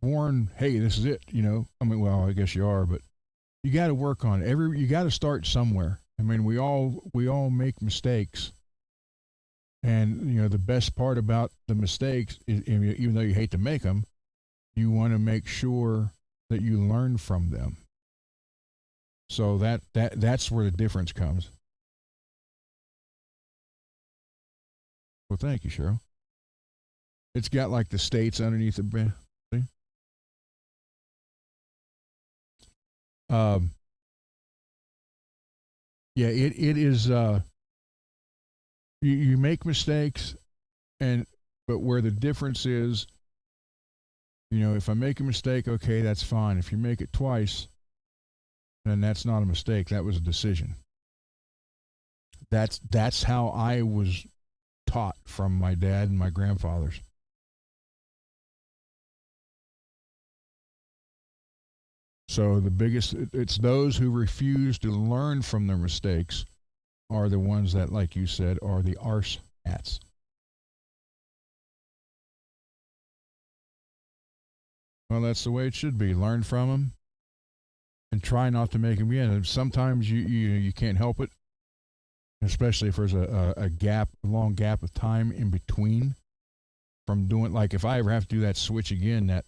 born, hey, this is it, you know. I mean, well, I guess you are, but you got to work on it. You got to start somewhere. I mean, we all make mistakes. And, you know, the best part about the mistakes is, even though you hate to make them, you want to make sure that you learn from them. So that's where the difference comes. Well, thank you, Cheryl. It's got like the states underneath the band. See? Yeah, it is. You make mistakes, but where the difference is, you know, if I make a mistake, okay, that's fine. If you make it twice, then that's not a mistake. That was a decision. That's how I was taught from my dad and my grandfathers. So it's those who refuse to learn from their mistakes are the ones that, like you said, are the arse hats. Well, that's the way it should be. Learn from them and try not to make them again. And sometimes you can't help it, especially if there's a long gap of time in between from doing, like if I ever have to do that switch again, that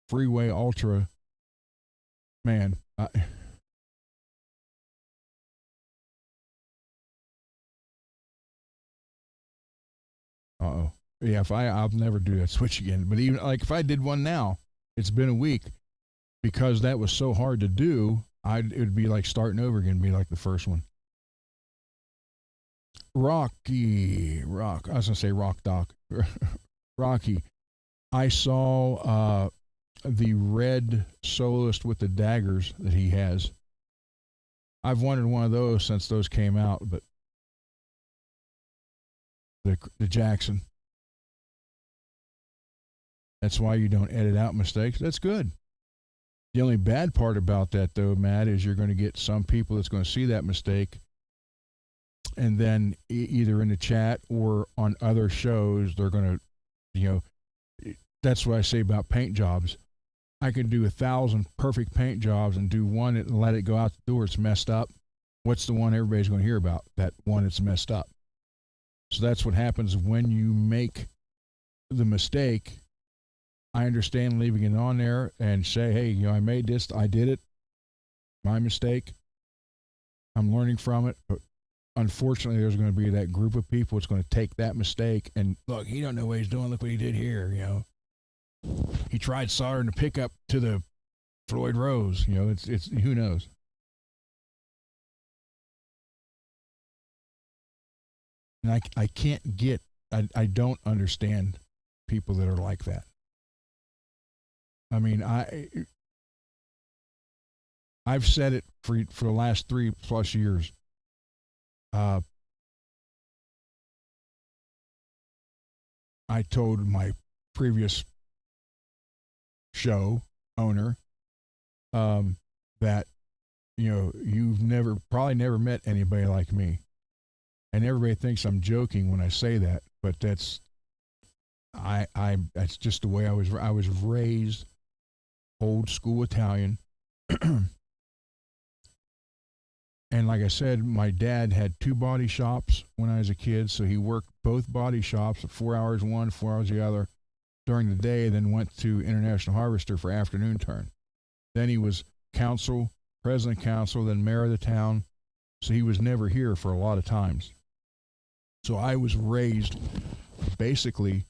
freeway ultra, man, uh-oh. Yeah, I'll never do that switch again. But even like if I did one now, it's been a week, because that was so hard to do, it would be like starting over again, be like the first one. Rock. I was gonna say Rock Doc. Rocky. I saw the red soloist with the daggers that he has. I've wanted one of those since those came out, but the Jackson. That's why you don't edit out mistakes. That's good. The only bad part about that, though, Matt, is you're going to get some people that's going to see that mistake, and then either in the chat or on other shows, they're going to, you know, that's what I say about paint jobs. I can do 1,000 perfect paint jobs and do one and let it go out the door. It's messed up. What's the one everybody's going to hear about? That one that's messed up. So that's what happens when you make the mistake. I understand leaving it on there and say, hey, you know, I made this, I did it, my mistake. I'm learning from it. But unfortunately, there's going to be that group of people that's going to take that mistake and look, he don't know what he's doing. Look what he did here, you know. He tried soldering the pickup to the Floyd Rose. You know, it's who knows. And I can't get, I don't understand people that are like that. I mean, I've said it for the last 3+ years. I told my previous show owner that, you know, you've probably never met anybody like me. And everybody thinks I'm joking when I say that, but that's just the way I was raised, old school Italian. And like I said, my dad had 2 body shops when I was a kid, so he worked both body shops, 4 hours one, 4 hours the other, during the day, then went to International Harvester for afternoon turn. Then he was council, president council, then mayor of the town, so he was never here for a lot of times. So I was raised basically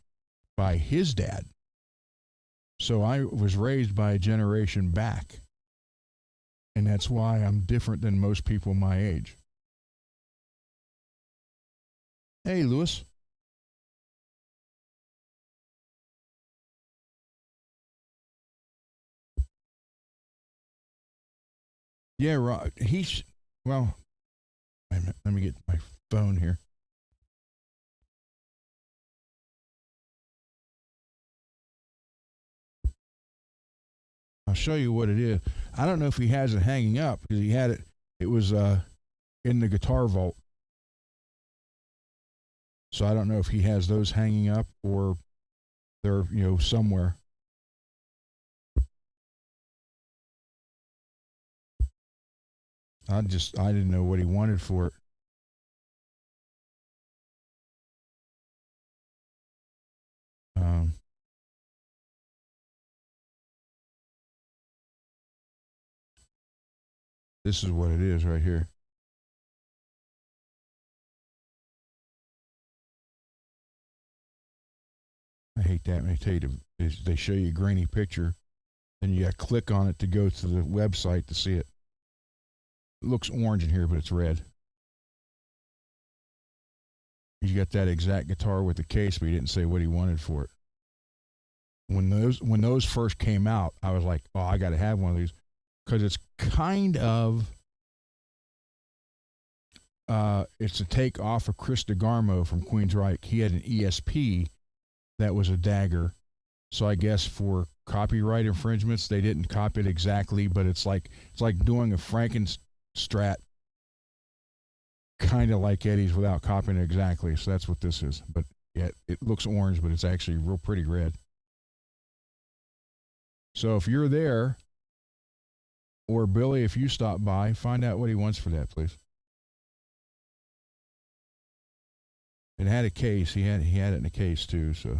by his dad. So I was raised by a generation back. And that's why I'm different than most people my age. Hey, Lewis. Yeah, Rod, well, wait a minute, let me get my phone here. I'll show you what it is. I don't know if he has it hanging up because he had it. It was in the guitar vault. So I don't know if he has those hanging up or they're, you know, somewhere. I didn't know what he wanted for it. This is what it is right here. I hate that when they show you a grainy picture, then you got to click on it to go to the website to see it. It looks orange in here, but it's red. He's got that exact guitar with the case, but he didn't say what he wanted for it. When those first came out, I was like, oh, I got to have one of these because it's kind of it's a take off of Chris DeGarmo from Queensryche. He had an ESP that was a dagger. So I guess for copyright infringements, they didn't copy it exactly, but it's like doing a Frankenstrat kind of like Eddie's without copying it exactly. So that's what this is. But yeah, it looks orange, but it's actually real pretty red. So if you're there, or Billy, if you stop by, find out what he wants for that, please. It had a case. He had it in a case too. So.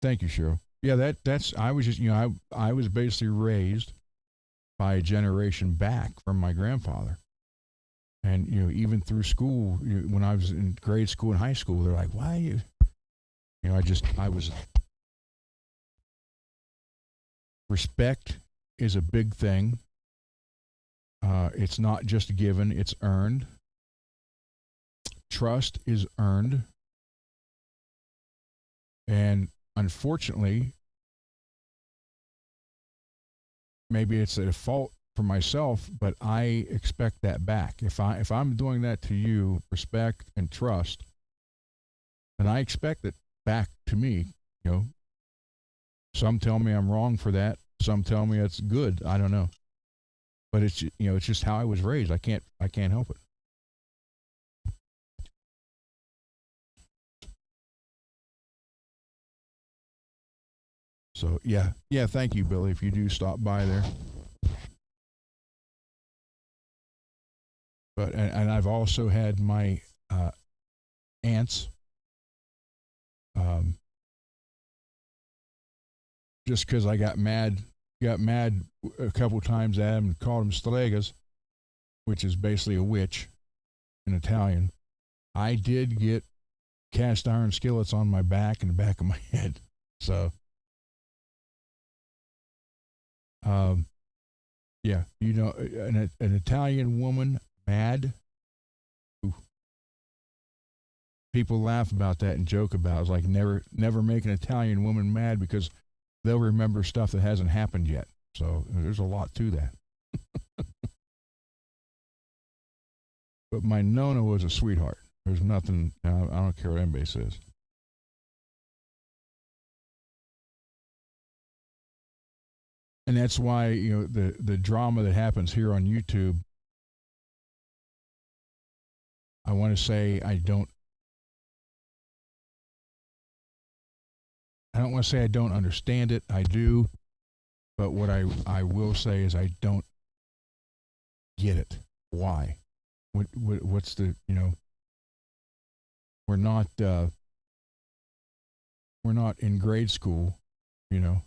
Thank you, Cheryl. Yeah, that's I was just I was basically raised by a generation back from my grandfather, and even through school when I was in grade school and high school, they're like, why are you? I was. Respect is a big thing. It's not just given; it's earned. Trust is earned, and unfortunately, maybe it's a fault for myself, but I expect that back. If I'm doing that to you, respect and trust, then I expect it back to me. Some tell me I'm wrong for that. Some tell me it's good. I don't know, but it's it's just how I was raised. I can't help it. So yeah, thank you, Billy, if you do stop by there. But and I've also had my aunts, just because I got mad a couple times at them and called them stregas. which is basically a witch in Italian, I did get cast iron skillets on my back and the back of my head. So, yeah, you know, an Italian woman mad. Ooh. People laugh about that and joke about it. It's like never make an Italian woman mad because they'll remember stuff that hasn't happened yet. So there's a lot to that. But my Nona was a sweetheart. There's nothing, I don't care what anybody says. And that's why, you know, the drama that happens here on YouTube, I want to say I don't want to say I don't understand it. I do. But what I will say is I don't get it. Why? What's the, you know, we're not in grade school, you know.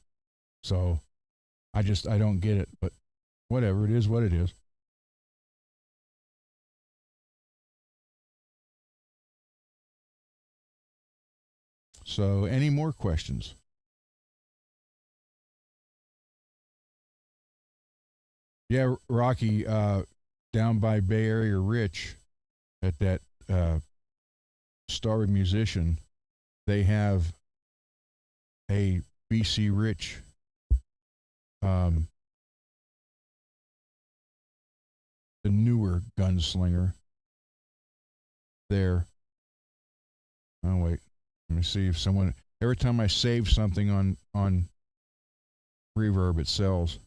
So I don't get it, but whatever, it is what it is. So, any more questions? Yeah, Rocky, down by Bay Area Rich, at that Star Musician, they have a BC Rich the newer gunslinger there. Oh wait, let me see if someone. Every time I save something on Reverb, it sells.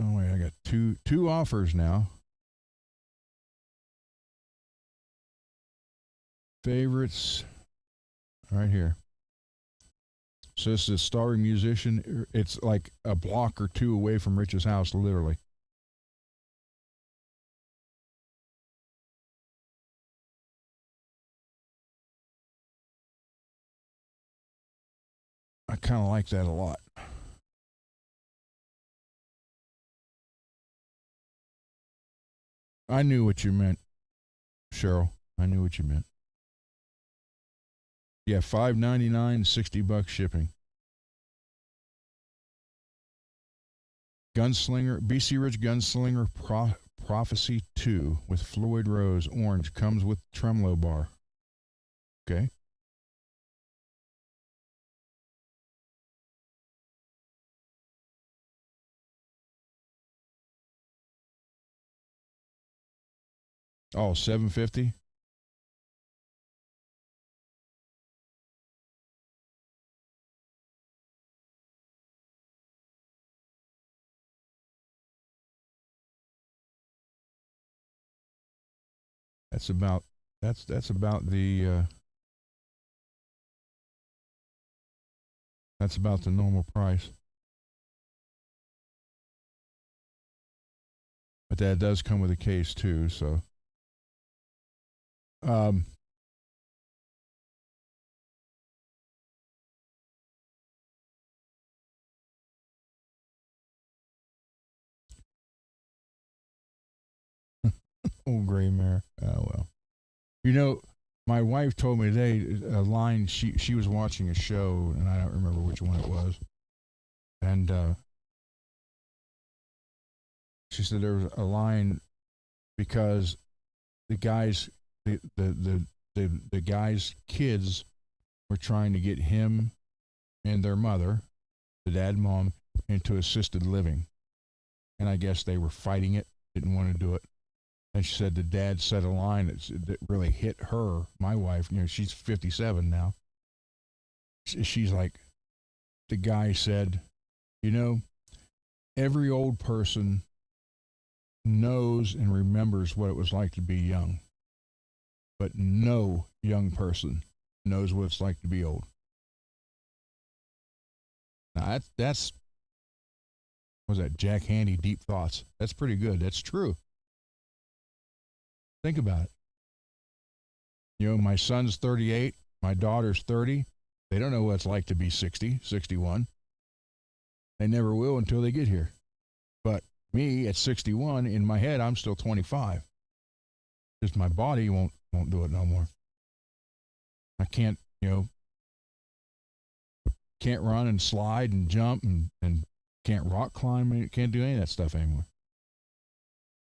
Oh wait, I got two offers now. Favorites, right here. So this is Star Musician. It's like a block or two away from Rich's house, literally. I kind of like that a lot. I knew what you meant, Cheryl. I knew what you meant. Yeah, $5.99, $60 shipping. Gunslinger, BC Rich Gunslinger Prophecy 2 with Floyd Rose Orange comes with tremolo bar. Okay. Oh, $7.50. That's about the that's about the normal price. But that does come with a case too, so oh, gray mare. Oh well. You know, my wife told me today a line. She was watching a show, and I don't remember which one it was. And she said there was a line because the guys, the guy's kids were trying to get him and their mother, the dad and mom, into assisted living, and I guess they were fighting it, didn't want to do it. And she said the dad said a line that really hit her, my wife. You know, she's 57 now. She's like, the guy said, you know, every old person knows and remembers what it was like to be young, but no young person knows what it's like to be old. Now that's what was that, Jack Handy, Deep Thoughts. That's pretty good. That's true. Think about it. You know, my son's 38, my daughter's 30. They don't know what it's like to be 60, 61. They never will until they get here. But me at 61, in my head, I'm still 25. Just my body won't do it no more. I can't, can't run and slide and jump and can't rock climb. Can't do any of that stuff anymore.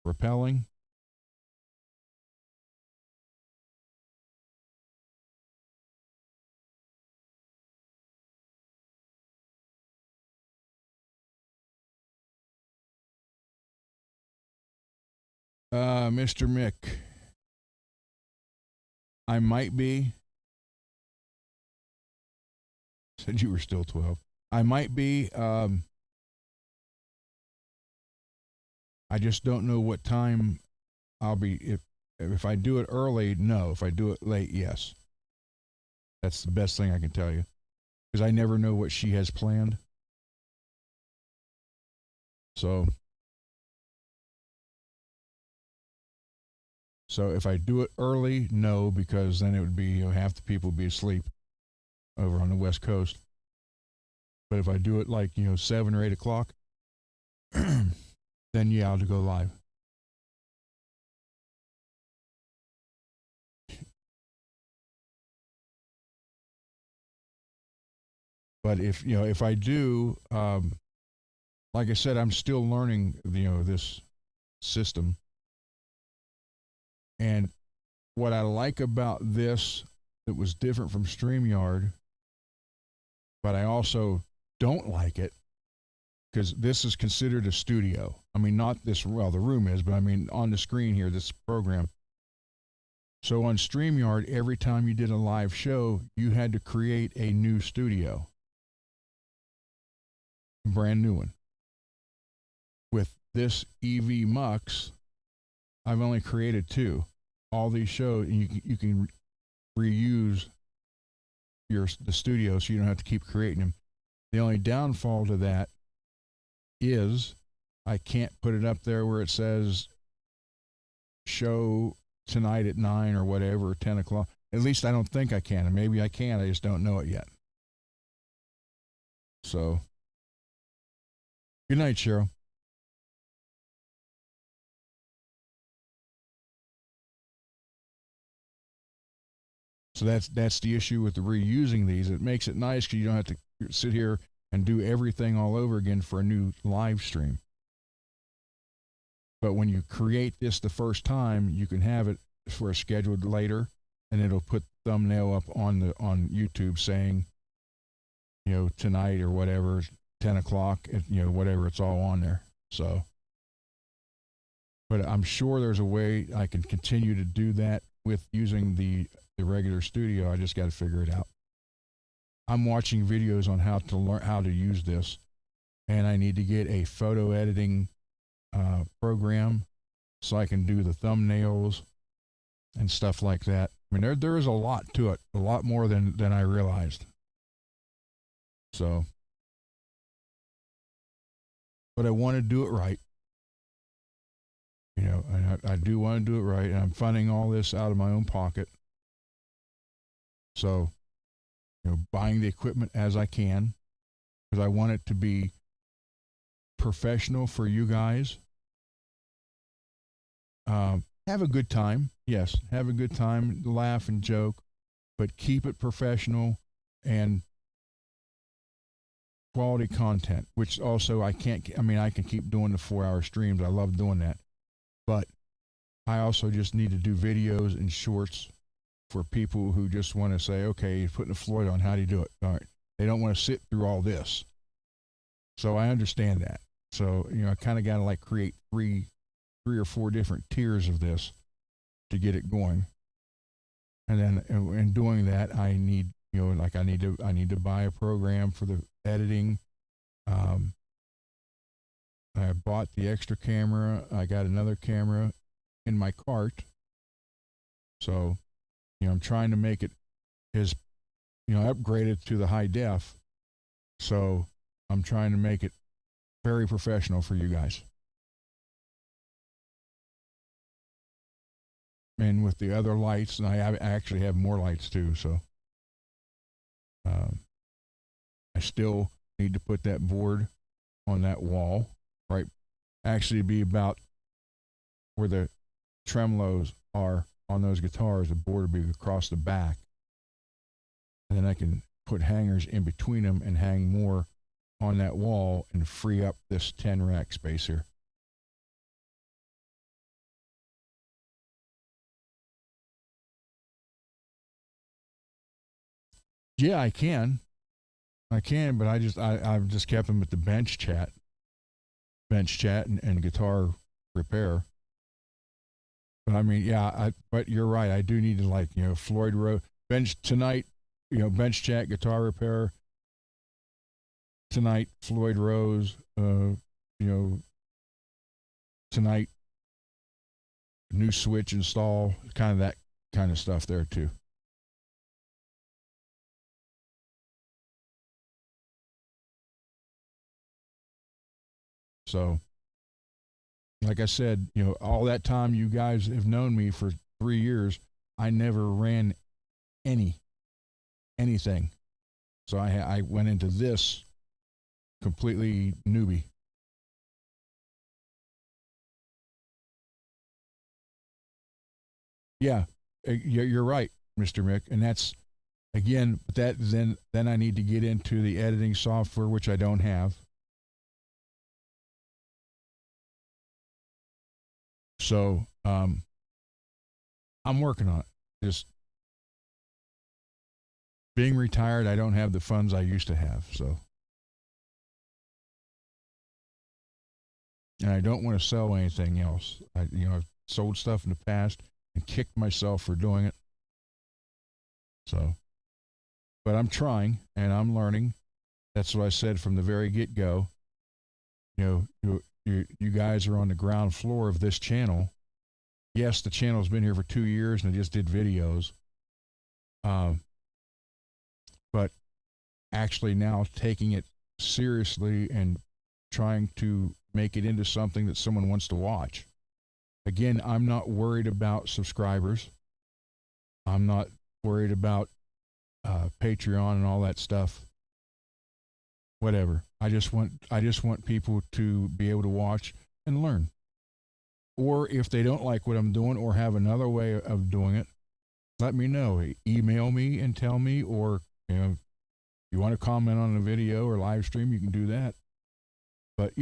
Rappelling. Mr. Mick, I might be. Said you were still 12. I might be. I just don't know what time I'll be. If I do it early, no. If I do it late, yes. That's the best thing I can tell you, because I never know what she has planned. So if I do it early, no, because then it would be half the people would be asleep over on the West Coast. But if I do it like 7 or 8 o'clock, then yeah, I'll go live. But if I do, like I said, I'm still learning this system. And what I like about this that was different from StreamYard, but I also don't like it, because this is considered a studio. I mean, not this, well, the room is, but I mean on the screen here, this program. So on StreamYard, every time you did a live show, you had to create a new studio. Brand new one. With this EV Mux, I've only created 2. All these shows, and you can reuse the studio, so you don't have to keep creating them. The only downfall to that is I can't put it up there where it says show tonight at 9 or whatever, or 10 o'clock. At least I don't think I can, and maybe I can. I just don't know it yet. So, good night, Cheryl. So that's the issue with the reusing these. It makes it nice because you don't have to sit here and do everything all over again for a new live stream. But when you create this the first time, you can have it for a scheduled later, and it'll put the thumbnail up on YouTube saying, tonight or whatever, 10 o'clock, whatever, it's all on there. So, but I'm sure there's a way I can continue to do that with using the regular studio. I just got to figure it out. I'm watching videos on how to learn how to use this, and I need to get a photo editing program so I can do the thumbnails and stuff like that. I mean, there is a lot to it, a lot more than I realized. So, but I want to do it right. And I do want to do it right, and I'm funding all this out of my own pocket. So, buying the equipment as I can, because I want it to be professional for you guys. Have a good time. Yes, have a good time, laugh and joke, but keep it professional and quality content, which also I can keep doing the 4-hour streams. I love doing that. But I also just need to do videos and shorts for people who just want to say, okay, you're putting a Floyd on, how do you do it? All right. They don't want to sit through all this. So I understand that. So, I kind of got to create three or 4 different tiers of this to get it going. And then in doing that, I need, I need to buy a program for the editing. I bought the extra camera. I got another camera in my cart. So, I'm trying to make it as, upgraded to the high def. So I'm trying to make it very professional for you guys. And with the other lights, and I actually have more lights too. So I still need to put that board on that wall right actually be about where the tremolos are on those guitars. The board will be across the back. And then I can put hangers in between them and hang more on that wall and free up this 10 rack space here. Yeah, I can. But I've just kept them at the bench chat and guitar repair. But I mean, yeah, but you're right. I do need to, like, Floyd Rose bench tonight, bench chat, guitar repair tonight, Floyd Rose, tonight, new switch install, kind of that kind of stuff there too. So, like I said, all that time you guys have known me for 3 years, I never ran anything. So I went into this completely newbie. Yeah, you're right, Mr. Mick, and that's again that then I need to get into the editing software, which I don't have. So I'm working on it. Just being retired, I don't have the funds I used to have. So, and I don't want to sell anything else. I've sold stuff in the past and kicked myself for doing it. So, but I'm trying and I'm learning. That's what I said from the very get go. You guys are on the ground floor of this channel. Yes, the channel's been here for 2 years and I just did videos. But actually now taking it seriously and trying to make it into something that someone wants to watch. Again, I'm not worried about subscribers. I'm not worried about Patreon and all that stuff. Whatever. I just want people to be able to watch and learn. Or if they don't like what I'm doing or have another way of doing it, let me know. Email me and tell me, or if you want to comment on the video or live stream, you can do that. But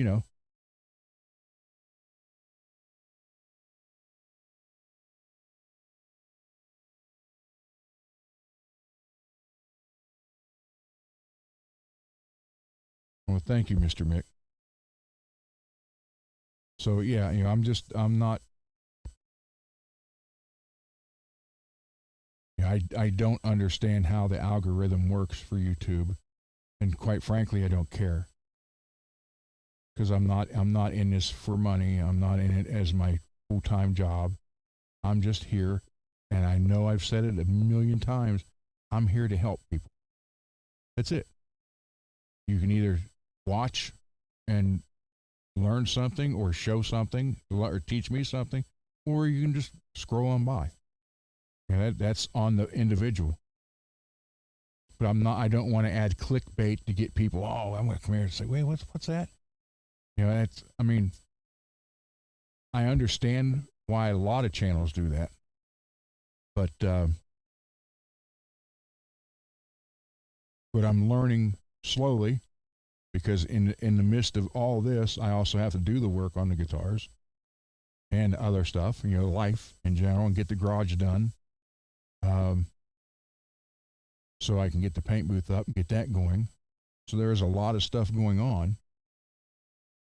well, thank you, Mr. Mick. So yeah, I'm not. I don't understand how the algorithm works for YouTube, and quite frankly, I don't care, because I'm not in this for money. I'm not in it as my full-time job. I'm just here, and I know I've said it a million times. I'm here to help people. That's it. You can either watch and learn something or show something or teach me something, or you can just scroll on by. That's on the individual. But I don't want to add clickbait to get people, I'm going to come here and say, wait, what's that? I understand why a lot of channels do that. But I'm learning slowly, because in the midst of all this, I also have to do the work on the guitars and other stuff, life in general, and get the garage done. So I can get the paint booth up and get that going. So there's a lot of stuff going on.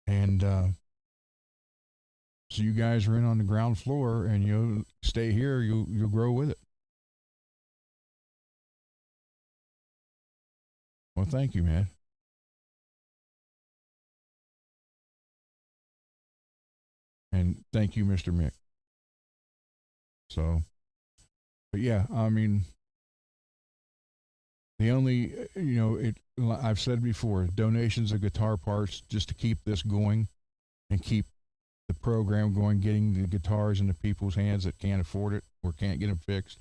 And so you guys are in on the ground floor, and you'll stay here, you'll grow with it. Well, thank you, man. And thank you, Mr. Mick. So, but yeah, I mean, the only, I've said before, donations of guitar parts just to keep this going and keep the program going, getting the guitars into people's hands that can't afford it or can't get them fixed.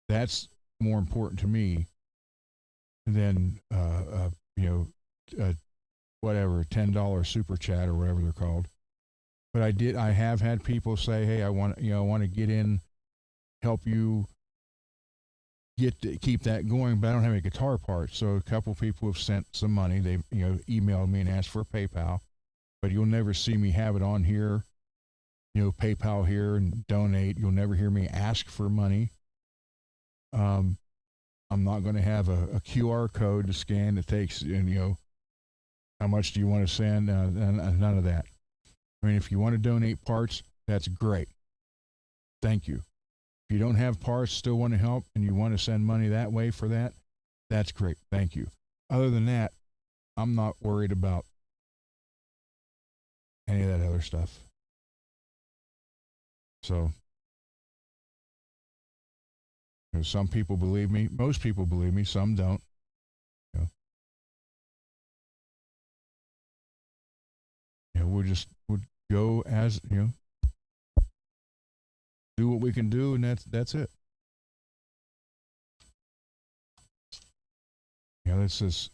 That's more important to me than, whatever, $10 super chat or whatever they're called. But I have had people say, "Hey, I want to get in, help you keep that going, but I don't have any guitar parts." So a couple people have sent some money. They emailed me and asked for a PayPal, but you'll never see me have it on here. PayPal here and donate. You'll never hear me ask for money. I'm not going to have a QR code to scan that takes, how much do you want to send? None of that. I mean, if you want to donate parts, that's great. Thank you. If you don't have parts, still want to help, and you want to send money that way for that, that's great. Thank you. Other than that, I'm not worried about any of that other stuff. So, some people believe me. Most people believe me. Some don't. We'll go as do what we can do, and that's it. This is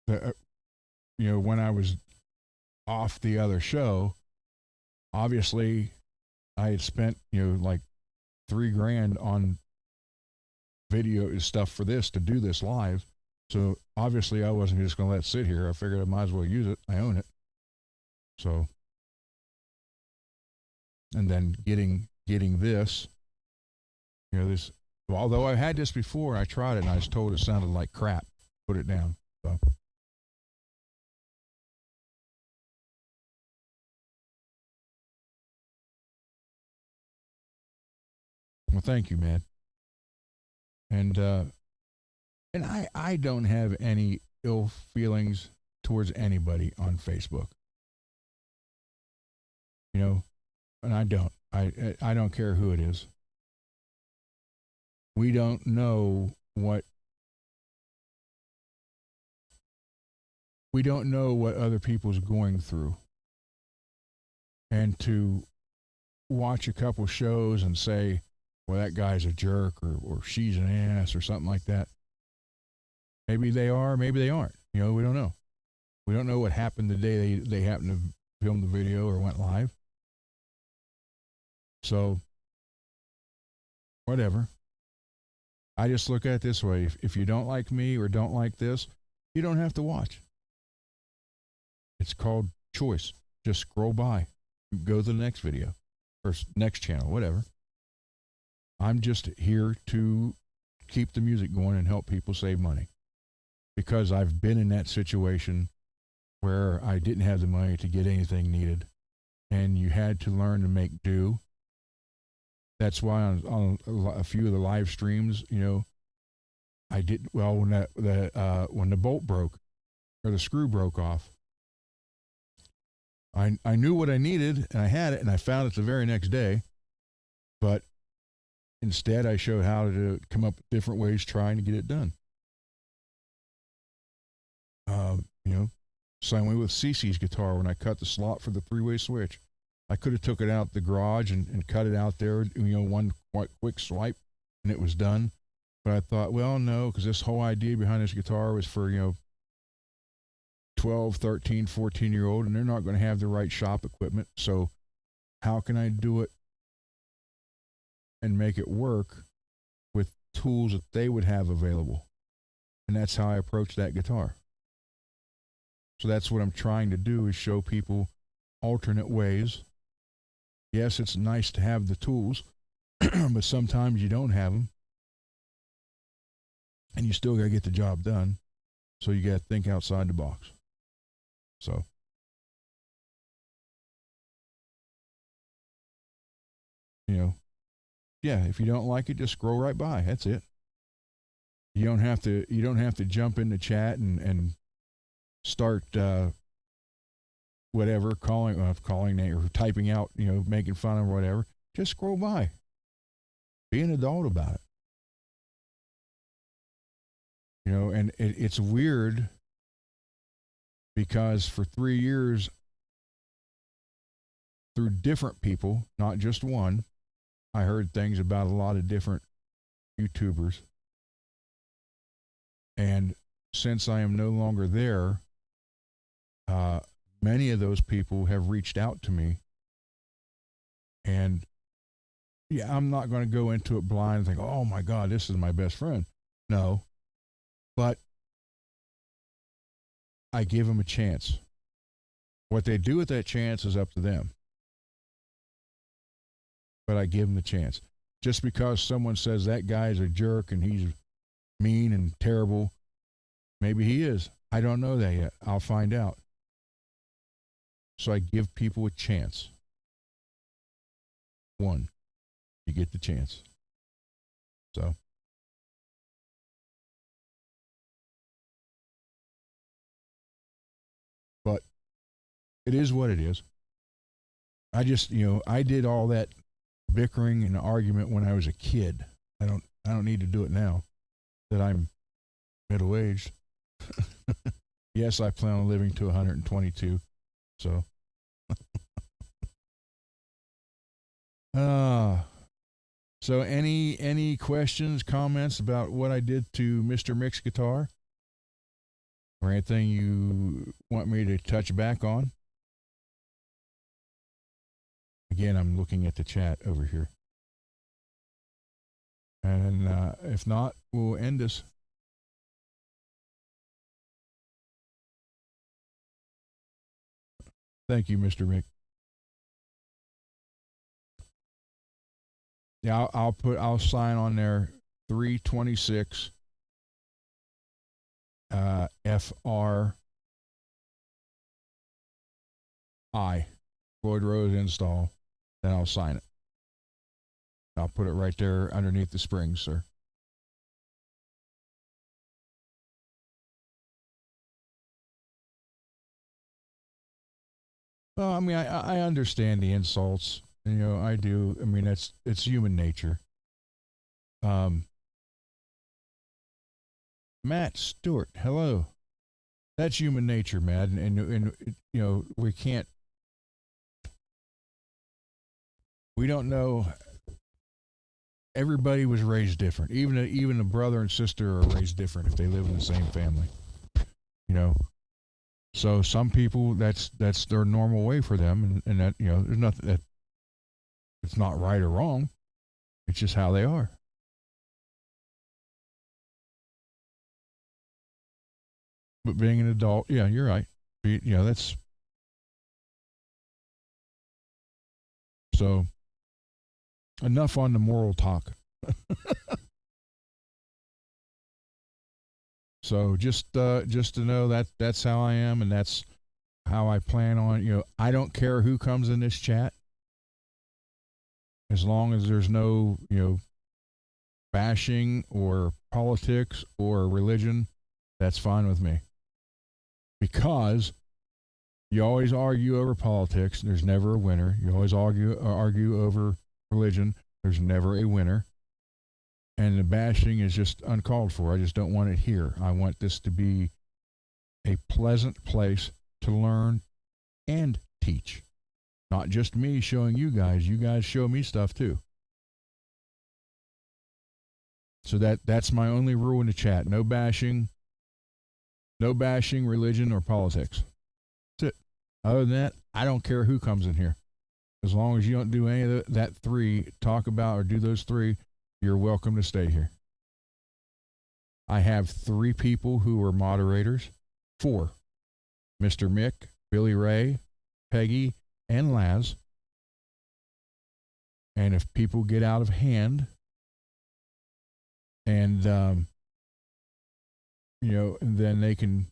when I was off the other show, obviously I had spent like $3,000 on video stuff for this to do this live. So obviously I wasn't just going to let it sit here. I figured I might as well use it. I own it. So, and then getting this, this, although I had this before, I tried it and I was told it sounded like crap. Put it down. So. Well, thank you, man. And I don't have any ill feelings towards anybody on Facebook. And I don't. I don't care who it is. We don't know what other people's going through. And to watch a couple shows and say, well, that guy's a jerk or she's an ass or something like that. Maybe they are, maybe they aren't. We don't know. We don't know what happened the day they happened to film the video or went live. So, whatever. I just look at it this way. If you don't like me or don't like this, you don't have to watch. It's called choice. Just scroll by. Go to the next video or next channel, whatever. I'm just here to keep the music going and help people save money. Because I've been in that situation where I didn't have the money to get anything needed. And you had to learn to make do. That's why on a few of the live streams, I did well when when the bolt broke or the screw broke off. I knew what I needed and I had it and I found it the very next day, but instead I showed how to come up with different ways trying to get it done. Same way with CeCe's guitar when I cut the slot for the three-way switch. I could have took it out the garage and cut it out there, one quick swipe, and it was done. But I thought, well, no, because this whole idea behind this guitar was for, 12, 13, 14-year-old, and they're not going to have the right shop equipment. So how can I do it and make it work with tools that they would have available? And that's how I approached that guitar. So that's what I'm trying to do, is show people alternate ways. Yes, it's nice to have the tools, but sometimes you don't have them. And you still got to get the job done. So you got to think outside the box. So. Yeah, if you don't like it, just scroll right by. That's it. You don't have to jump in the chat and start whatever, calling or typing out, making fun or whatever. Just scroll by. Be an adult about it. And it's weird because for 3 years, through different people, not just one, I heard things about a lot of different YouTubers. And since I am no longer there, many of those people have reached out to me, and yeah, I'm not going to go into it blind and think, oh my God, this is my best friend. No, but I give them a chance. What they do with that chance is up to them. But I give them the chance. Just because someone says that guy's a jerk and he's mean and terrible, maybe he is. I don't know that yet. I'll find out. So I give people a chance. One, you get the chance. So. But it is what it is. I just, I did all that bickering and argument when I was a kid. I don't need to do it now that I'm middle aged. Yes, I plan on living to 122. So so any questions, comments about what I did to Mr. Micks guitar? Or anything you want me to touch back on? Again, I'm looking at the chat over here. And if not, we'll end this. Thank you, Mr. Mick. Yeah, I'll sign on there 326 FRI Floyd Rose install. Then I'll sign it. I'll put it right there underneath the springs, sir. Well, I mean, I understand the insults. I do. I mean, it's human nature. Matt Stewart, hello. That's human nature, Matt, and we can't. We don't know. Everybody was raised different. Even a brother and sister are raised different if they live in the same family. So some people that's their normal way for them, and that there's nothing that it's not right or wrong. It's just how they are. But being an adult, yeah, you're right. That's so. Enough on the moral talk. So just to know that that's how I am, and that's how I plan on. I don't care who comes in this chat, as long as there's no bashing or politics or religion. That's fine with me. Because you always argue over politics. There's never a winner. You always argue over religion. There's never a winner. And the bashing is just uncalled for. I just don't want it here. I want this to be a pleasant place to learn and teach. Not just me showing you guys. You guys show me stuff too. So that's my only rule in the chat. No bashing. No bashing religion or politics. That's it. Other than that, I don't care who comes in here. As long as you don't do any of that three, talk about or do those three, you're welcome to stay here. I have 3 people who are moderators. 4. Mr. Mick, Billy Ray, Peggy, and Laz. And if people get out of hand and, then they can,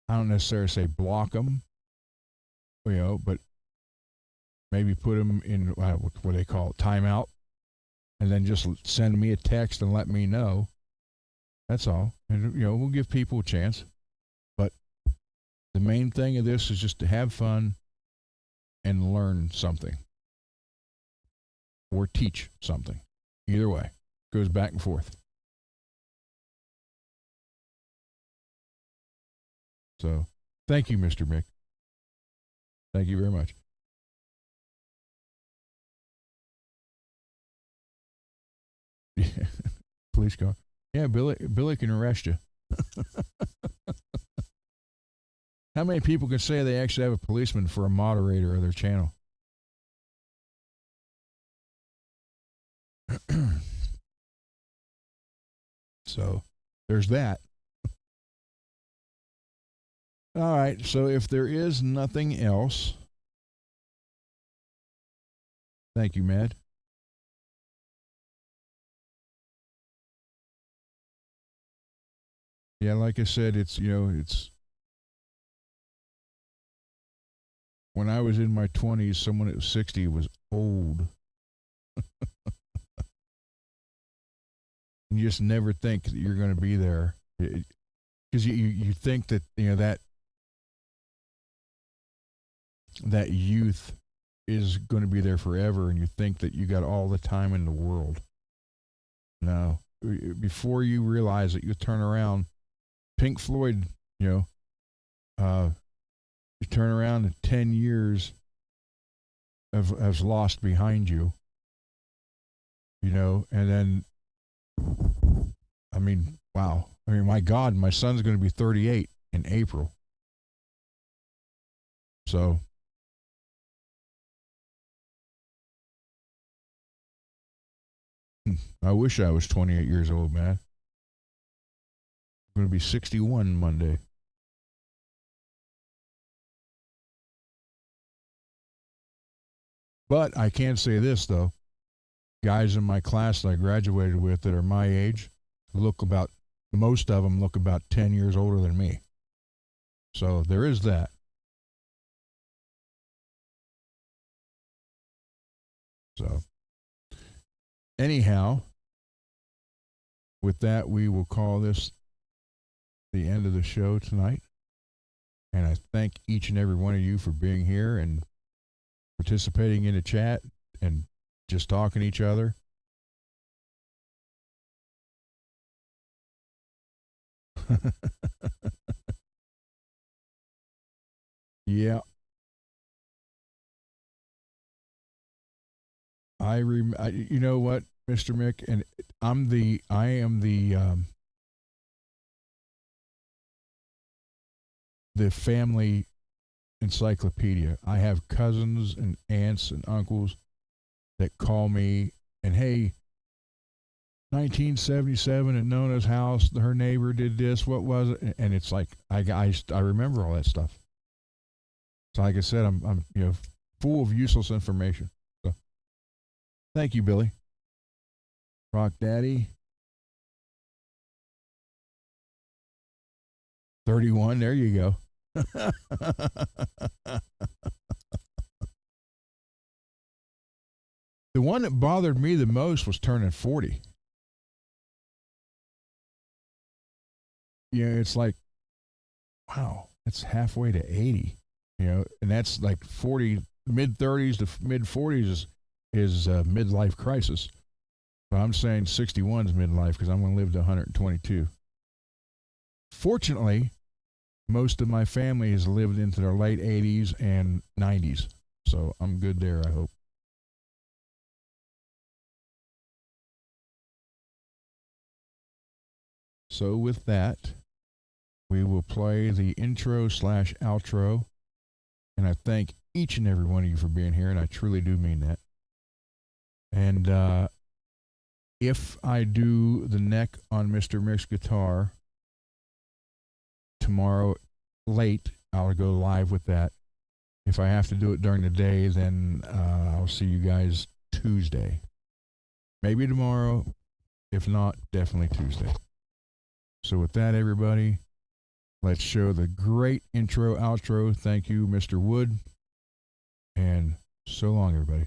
I don't necessarily say block them, but maybe put them in what they call it, timeout, and then just send me a text and let me know. That's all. And, we'll give people a chance. But the main thing of this is just to have fun and learn something or teach something. Either way, goes back and forth. So, thank you, Mr. Mick. Thank you very much. Police car. Yeah, Billy can arrest you. How many people can say they actually have a policeman for a moderator of their channel? So there's that. All right. So if there is nothing else, thank you, Matt. Yeah, like I said, it's when I was in my 20s, someone that was 60 was old. You just never think that you're going to be there, because you think that that youth is going to be there forever, and you think that you got all the time in the world. No, before you realize it, you turn around. Pink Floyd, you turn around and 10 years has lost behind you, and then, I mean, wow. I mean, my God, my son's going to be 38 in April. So, I wish I was 28 years old, man. I'm going to be 61 Monday. But I can say this, though. Guys in my class that I graduated with that are my age most of them look about 10 years older than me. So there is that. So, anyhow, with that, we will call this the end of the show tonight. And I thank each and every one of you for being here and participating in the chat and just talking to each other. Yeah. You know what, Mr. Mick, and I am the family encyclopedia. I have cousins and aunts and uncles that call me and, hey, 1977 at Nona's house, her neighbor did this. What was it? And it's like I remember all that stuff. So, like I said, I'm full of useless information. So, thank you, Billy. Rock Daddy. 31. There you go. The one that bothered me the most was turning 40. It's like, wow, it's halfway to 80. And that's like 40, mid 30s to mid 40s is midlife crisis. But I'm saying 61 is midlife because I'm going to live to 122. Fortunately, most of my family has lived into their late 80s and 90s. So I'm good there, I hope. So with that, we will play the intro/outro. And I thank each and every one of you for being here, and I truly do mean that. And if I do the neck on Mr.Micks guitar tomorrow late, I'll go live with that. If I have to do it during the day, then I'll see you guys Tuesday. Maybe tomorrow. If not, definitely Tuesday. So with that, everybody, let's show the great intro, outro. Thank you, Mr. Wood. And so long, everybody.